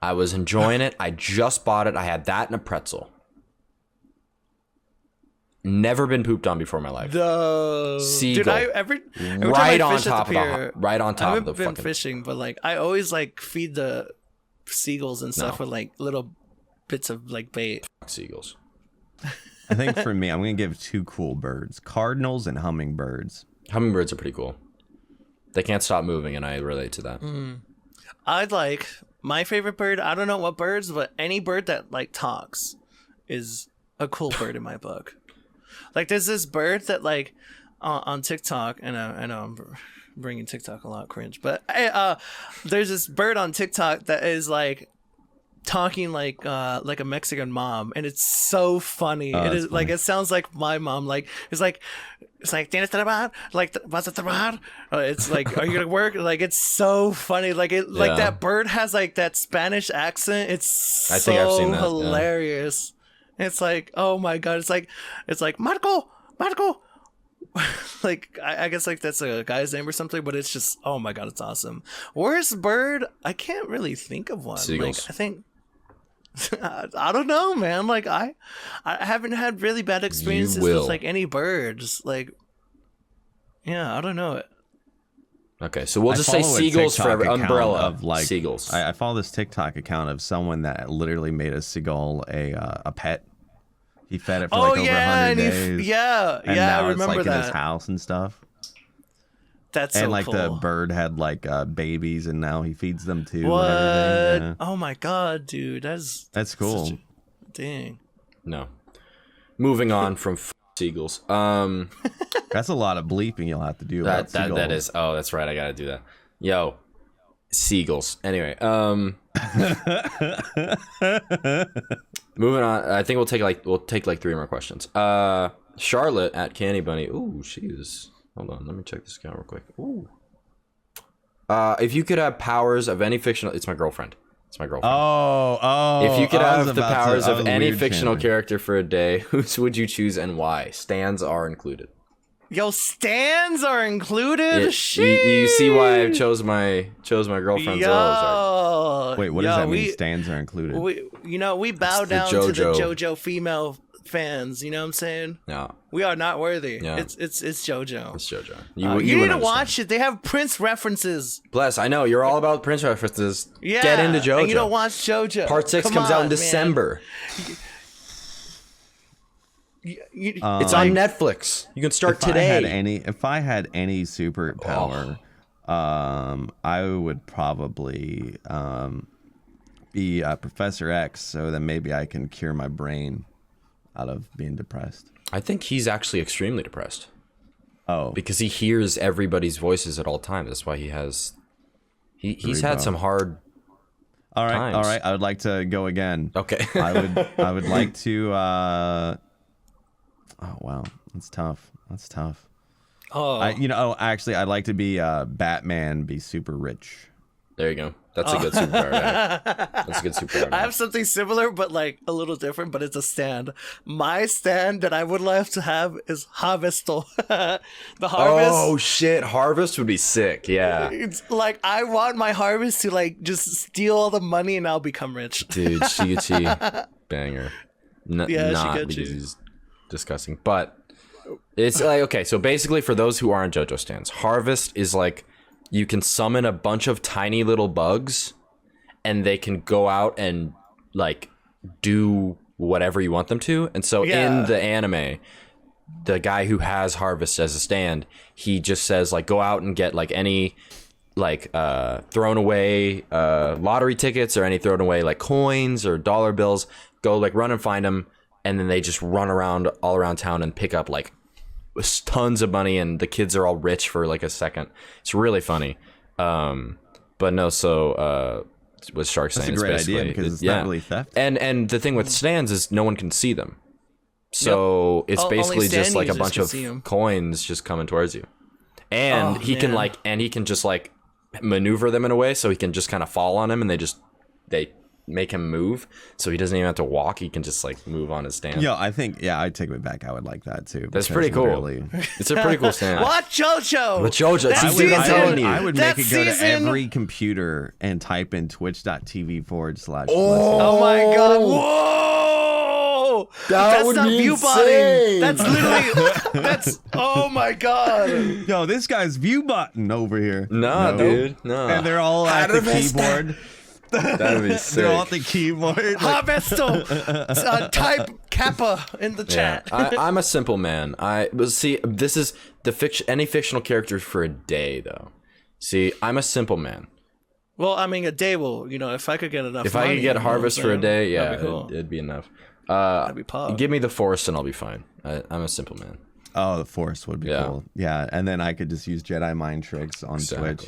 I was enjoying it. I just bought it. I had that and a pretzel. Never been pooped on before in my life. Seagull. Dude, every right time I on fish at top the pier, of the right on top I of the haven't been fucking fishing, but like I always like feed the seagulls and stuff No. with like little bits of like bait. seagulls. I think for me, I'm gonna give two cool birds: cardinals and hummingbirds. Hummingbirds are pretty cool. They can't stop moving, and I relate to that. I'd like my favorite bird. I don't know what birds, but any bird that like talks is a cool bird in my book. Like there's this bird that like on TikTok, and I know I'm bringing TikTok a lot cringe, but there's this bird on TikTok that is like talking like a Mexican mom, and it's so funny. It is funny. like it sounds like my mom. Like it's like tienes trabajar, like vas a trabajar. It's like, are you gonna work? Like it's so funny. Like it like that bird has like that Spanish accent. It's I think I've seen that, yeah. hilarious. It's like, oh my god, it's like Marco. Like I guess like that's a guy's name or something, but it's just, oh my god, it's awesome. Worst bird? I can't really think of one. Seagulls. Like I think I don't know, man. Like I haven't had really bad experiences with like any birds. Like yeah, I don't know. Okay, so we'll I just say follow a seagulls for TikTok account umbrella of like seagulls. I follow this TikTok account of someone that literally made a seagull a pet. He fed it for like over 100 days. Yeah, and yeah, now I remember it's like that. in his house and stuff. That's so and like cool. the bird had like babies, and now he feeds them too. What? And everything. Yeah. Oh my god, dude, That's cool. Dang. No. Moving on from seagulls. That's a lot of bleeping you'll have to do. That about is. Oh, that's right. I gotta do that. Yo, seagulls. Anyway, moving on. I think we'll take like 3 more questions. Charlotte at Candy Bunny. Ooh, she's. Hold on. Let me check this account real quick. Ooh. If you could have powers of any fictional, it's my girlfriend. It's my girlfriend. Oh. If you could I was have the about to- powers I of was any weird fictional chanting. character for a day, whose would you choose and why? Stands are included. Yo, stands are included. You see why I chose my girlfriend's Yo, Zolls. Wait, what does that mean? Stands are included. We bow It's the down to the JoJo. JoJo female fans. You know what I'm saying? No, We are not worthy. Yeah. It's JoJo. it's JoJo. You would need to understand. watch it. They have Prince references. Bless, I know you're all about Prince references. Yeah, Get into JoJo. And you don't watch JoJo. Part 6 Come comes out in on, man. December. You- It's on Netflix. You can start today. If I had any superpower, I would probably be Professor X, so that maybe I can cure my brain out of being depressed. I think he's actually extremely depressed Oh, because he hears everybody's voices at all times. That's why he's had some hard. all right, times. all right. I would like to go again. Okay. I would like to. Oh wow, that's tough. That's tough. Oh, Actually, I'd like to be Batman, be super rich. There you go. That's a good superpower. That's a good superpower. I have something similar, but like a little different. But it's a stand. My stand that I would love to have is Harvestal. The harvest. Oh shit, Harvest would be sick. Yeah. It's like I want my harvest to like just steal all the money and I'll become rich. Dude, Shigechi, banger. Yeah, Not Shigechi. because he's disgusting, but it's like, okay, so basically for those who aren't JoJo stands, Harvest is like you can summon a bunch of tiny little bugs and they can go out and like do whatever you want them to. And so in the anime, the guy who has Harvest as a stand, he just says like go out and get like any like thrown away lottery tickets or any thrown away like coins or dollar bills, go like run and find them, and then they just run around all around town and pick up like tons of money, and the kids are all rich for like a second. It's really funny. But no, so what Shark's That's saying a great is basically idea because it's not really theft. and the thing with stands is no one can see them, so it's Only basically stand just like a users bunch can of see 'em. coins just coming towards you, and Oh, he can man. like, and he can just like maneuver them in a way so he can just kind of fall on them and they make him move, so he doesn't even have to walk. He can just like move on his stand. Yo, I think I'd take it back. I would like that too. That's because pretty cool. literally- It's a pretty cool stand. Watch JoJo. But JoJo, That see, dude, I'm season- telling you. I would That make it go to season- every computer and type in twitch.tv/. Oh my god! Whoa! That's would not be view botting. insane. That's literally. That's. Oh my god! Yo, this guy's view button over here. No, dude, no. And they're all at the keyboard. That'd be sick. They're all at the keyboard. Harvesto, type Kappa in the Yeah, chat. I'm a simple man. See, this is the fiction. Any fictional characters for a day, though. See, I'm a simple man. Well, I mean, a day will. If I could get enough. If I could get Harvest for a day, yeah, that'd be cool. it'd be enough. That'd be pog. Give me the Force and I'll be fine. I'm a simple man. Oh, the Force would be Yeah. cool. Yeah, and then I could just use Jedi mind tricks on Twitch.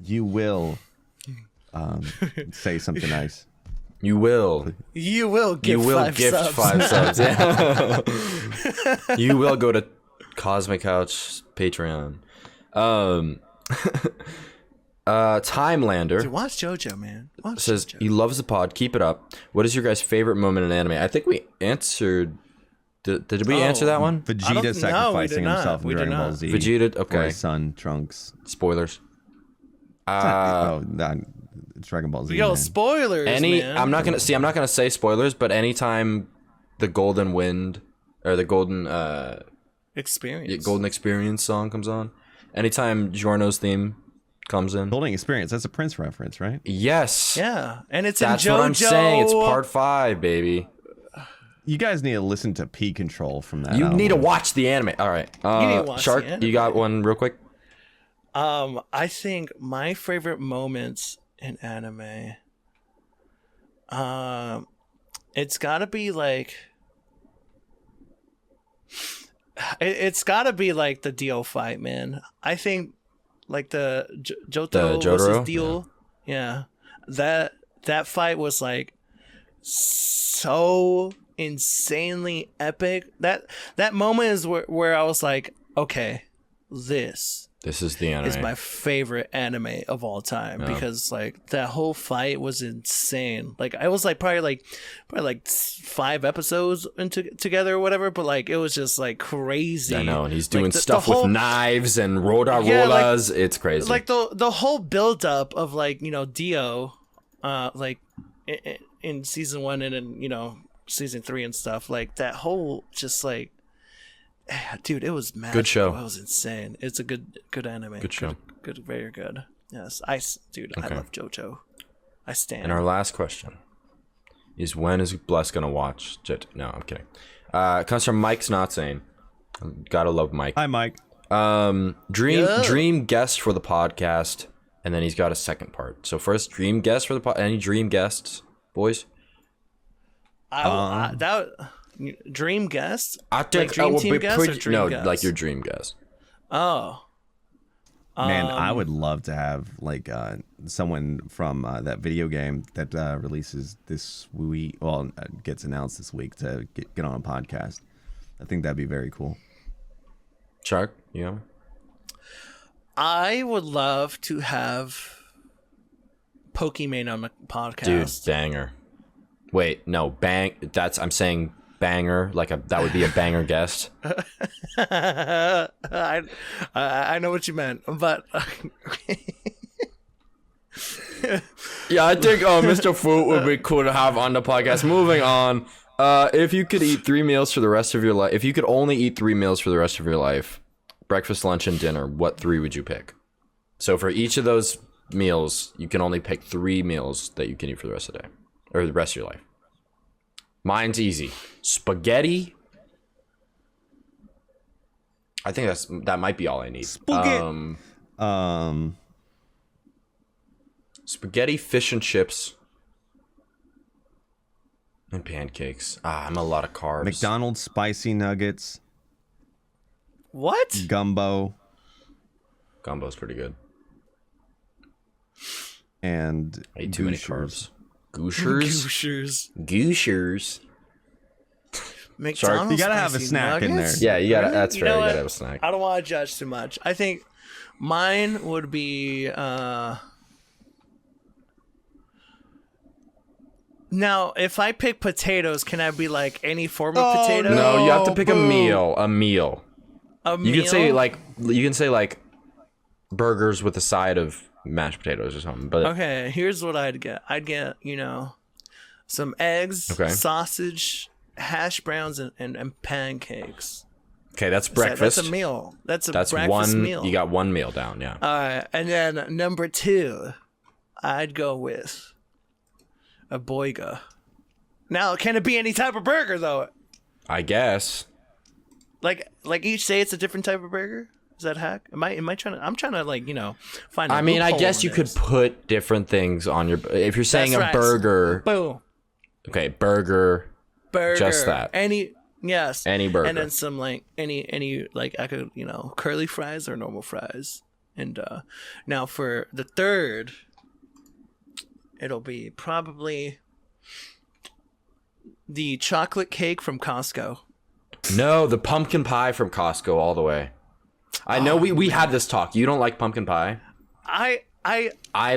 You will say something nice. You will. You will give gift 5 subs. 5 subs. Yeah. You will go to Cosmic Couch Patreon. Timelander Dude, watch JoJo, man. Watch says JoJo. he loves the pod. Keep it up. What is your guys' favorite moment in anime? I think we answered. Did we answer that one? Vegeta sacrificing not. himself in We did Dragon Ball not. Z. Vegeta. For Okay. his son Trunks. Spoilers. It's Dragon Ball Z. Yo, man. spoilers, man. I'm not gonna say spoilers, but anytime the Golden Wind or the Golden Experience song comes on, anytime Giorno's theme comes in. Golden Experience. That's a Prince reference, right? Yes. Yeah, and it's That's in JoJo. what I'm saying. It's part 5, baby. You guys need to listen to P Control from that. You album. need to watch the anime. All right. need to watch Shark, the anime. you got one real quick? I think my favorite moments in anime, it's gotta be like, it's gotta be like the Dio fight, man. I think like the Johto versus Jotaro? Dio, yeah, that fight was like so insanely epic. That moment is where I was like, okay, this This is the anime. is my favorite anime of all time because like that whole fight was insane. Like I was like probably 5 episodes together or whatever, but like it was just like crazy. I know, and he's Like, doing the stuff whole- with knives and rodas. Yeah, like- It's crazy. like the whole build up of like Dio, like in season 1 and in season 3 and stuff, like that whole just like. Dude, it was magical. Good show. It was insane. It's a good anime. Good show. Good, very good. Yes, I Okay. love JoJo. I stand. And our last question is, when is Bless gonna watch No, I'm kidding. It comes from Mike's Not Sane. Gotta love Mike. Hi, Mike. Dream guest for the podcast, and then he's got a second part. So first, dream guest for the pod. Any dream guests, boys? Dream guest. I think dream I will team be guest or pretty. dream No, guest? like your dream guest. Oh, Man, I would love to have like someone from that video game that releases this week. Well, gets announced this week to get on a podcast. I think that'd be very cool. Shark, you know? I would love to have Pokimane on the podcast. Dude, banger. Wait, no, bang. I'm saying banger. That would be a banger guest. I know what you meant, but Yeah, I think Mr. Food would be cool to have on the podcast. Moving on. If you could eat 3 meals for the rest of your life, if you could only eat 3 meals for the rest of your life, breakfast, lunch, and dinner, what 3 would you pick? So for each of those meals, you can only pick 3 meals that you can eat for the rest of the day, or the rest of your life. Mine's easy. Spaghetti. I think that might be all I need. Spaghetti. Spaghetti, fish and chips, and pancakes. I'm a lot of carbs. McDonald's spicy nuggets, what? gumbo, Gumbo's pretty good. and I ate too many Goosers. carbs. Gooshers? Gooshers. Goosers. McDonald's You gotta have a spicy snack in nuggets? Yeah, you gotta. Really? That's You fair. know You what? gotta have a snack. I don't want to judge too much. I think mine would be Now, if I pick potatoes, can I be like any form of potato? No, you have to pick a boom. meal. A meal. A You meal? can say like burgers with a side of mashed potatoes or something. But Okay, here's what I'd get. I'd get, some eggs, Okay. sausage, hash browns, and pancakes. okay, that's breakfast. That's a meal. That's That's breakfast one. meal. You got one meal down. Yeah. All right, and then number 2, I'd go with a boiga. Now, can it be any type of burger though? I guess. Like each day it's a different type of burger? Is that hack? Am I trying to? I'm trying to find. I mean, I guess you could put different things on your. If you're saying That's a right. burger. Boom. Okay, burger. Just that. Any burger. And then some any I could curly fries or normal fries. And now for the third, it'll be probably the chocolate cake from Costco. No, the pumpkin pie from Costco all the way. I know we had this talk. You don't like pumpkin pie? I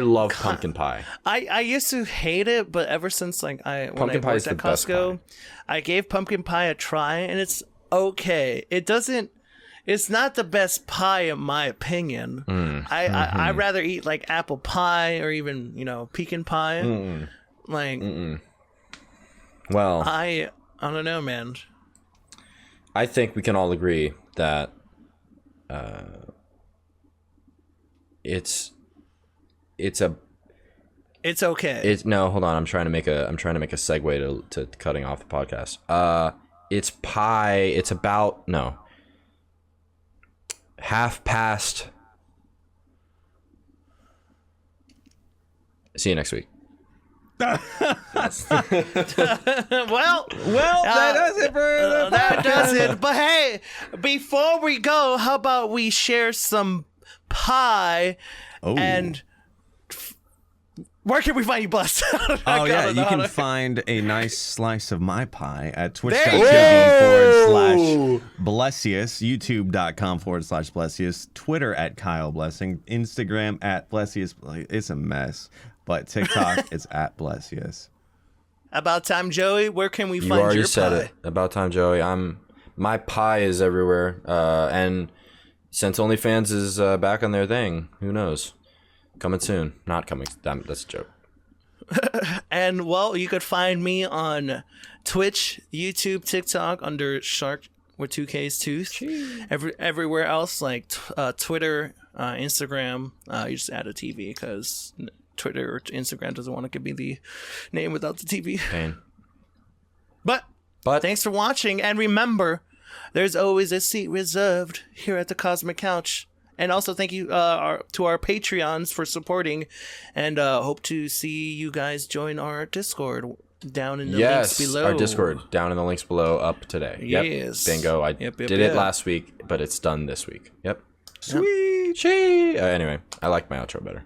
love pumpkin pie. I used to hate it, but ever since when I Pumpkin pie is worked the at best Costco, pie. I gave pumpkin pie a try, and it's okay. It's not the best pie in my opinion. I'd rather eat like apple pie or even pecan pie. Well, I don't know, man. I think we can all agree that it's okay. no, hold on. I'm trying to make a segue to cutting off the podcast. It's pie. It's about half past. See you next week. Well, that does it for that does it. But hey, before we go, how about we share some pie and where can we find you, Bless? Oh yeah, you can find a nice slice of my pie at There twitch.tv/Blessious, youtube.com/Blessious, Twitter at Kyle Blessing, Instagram at Blessious. It's a mess, but TikTok is at Blessious. About Time Joey, where can we You find already your said pie? it. About Time Joey. My pie is everywhere. And since OnlyFans is back on their thing, who knows? Coming soon. Not coming. That's a joke. And well, you could find me on Twitch, YouTube, TikTok under Shark with 2K's Tooth. Everywhere else like Twitter, Instagram, you just add a TV because Twitter or Instagram doesn't want to give me the name without the TV. Pain. But thanks for watching, and remember, there's always a seat reserved here at the Cosmic Couch. And also thank you to our Patreons for supporting, and hope to see you guys join our Discord down in the links below. Our Discord down in the links below, up today. Yes. Yep. Bingo. I did it last week, but it's done this week. Yep. Sweet. Anyway, I like my outro better.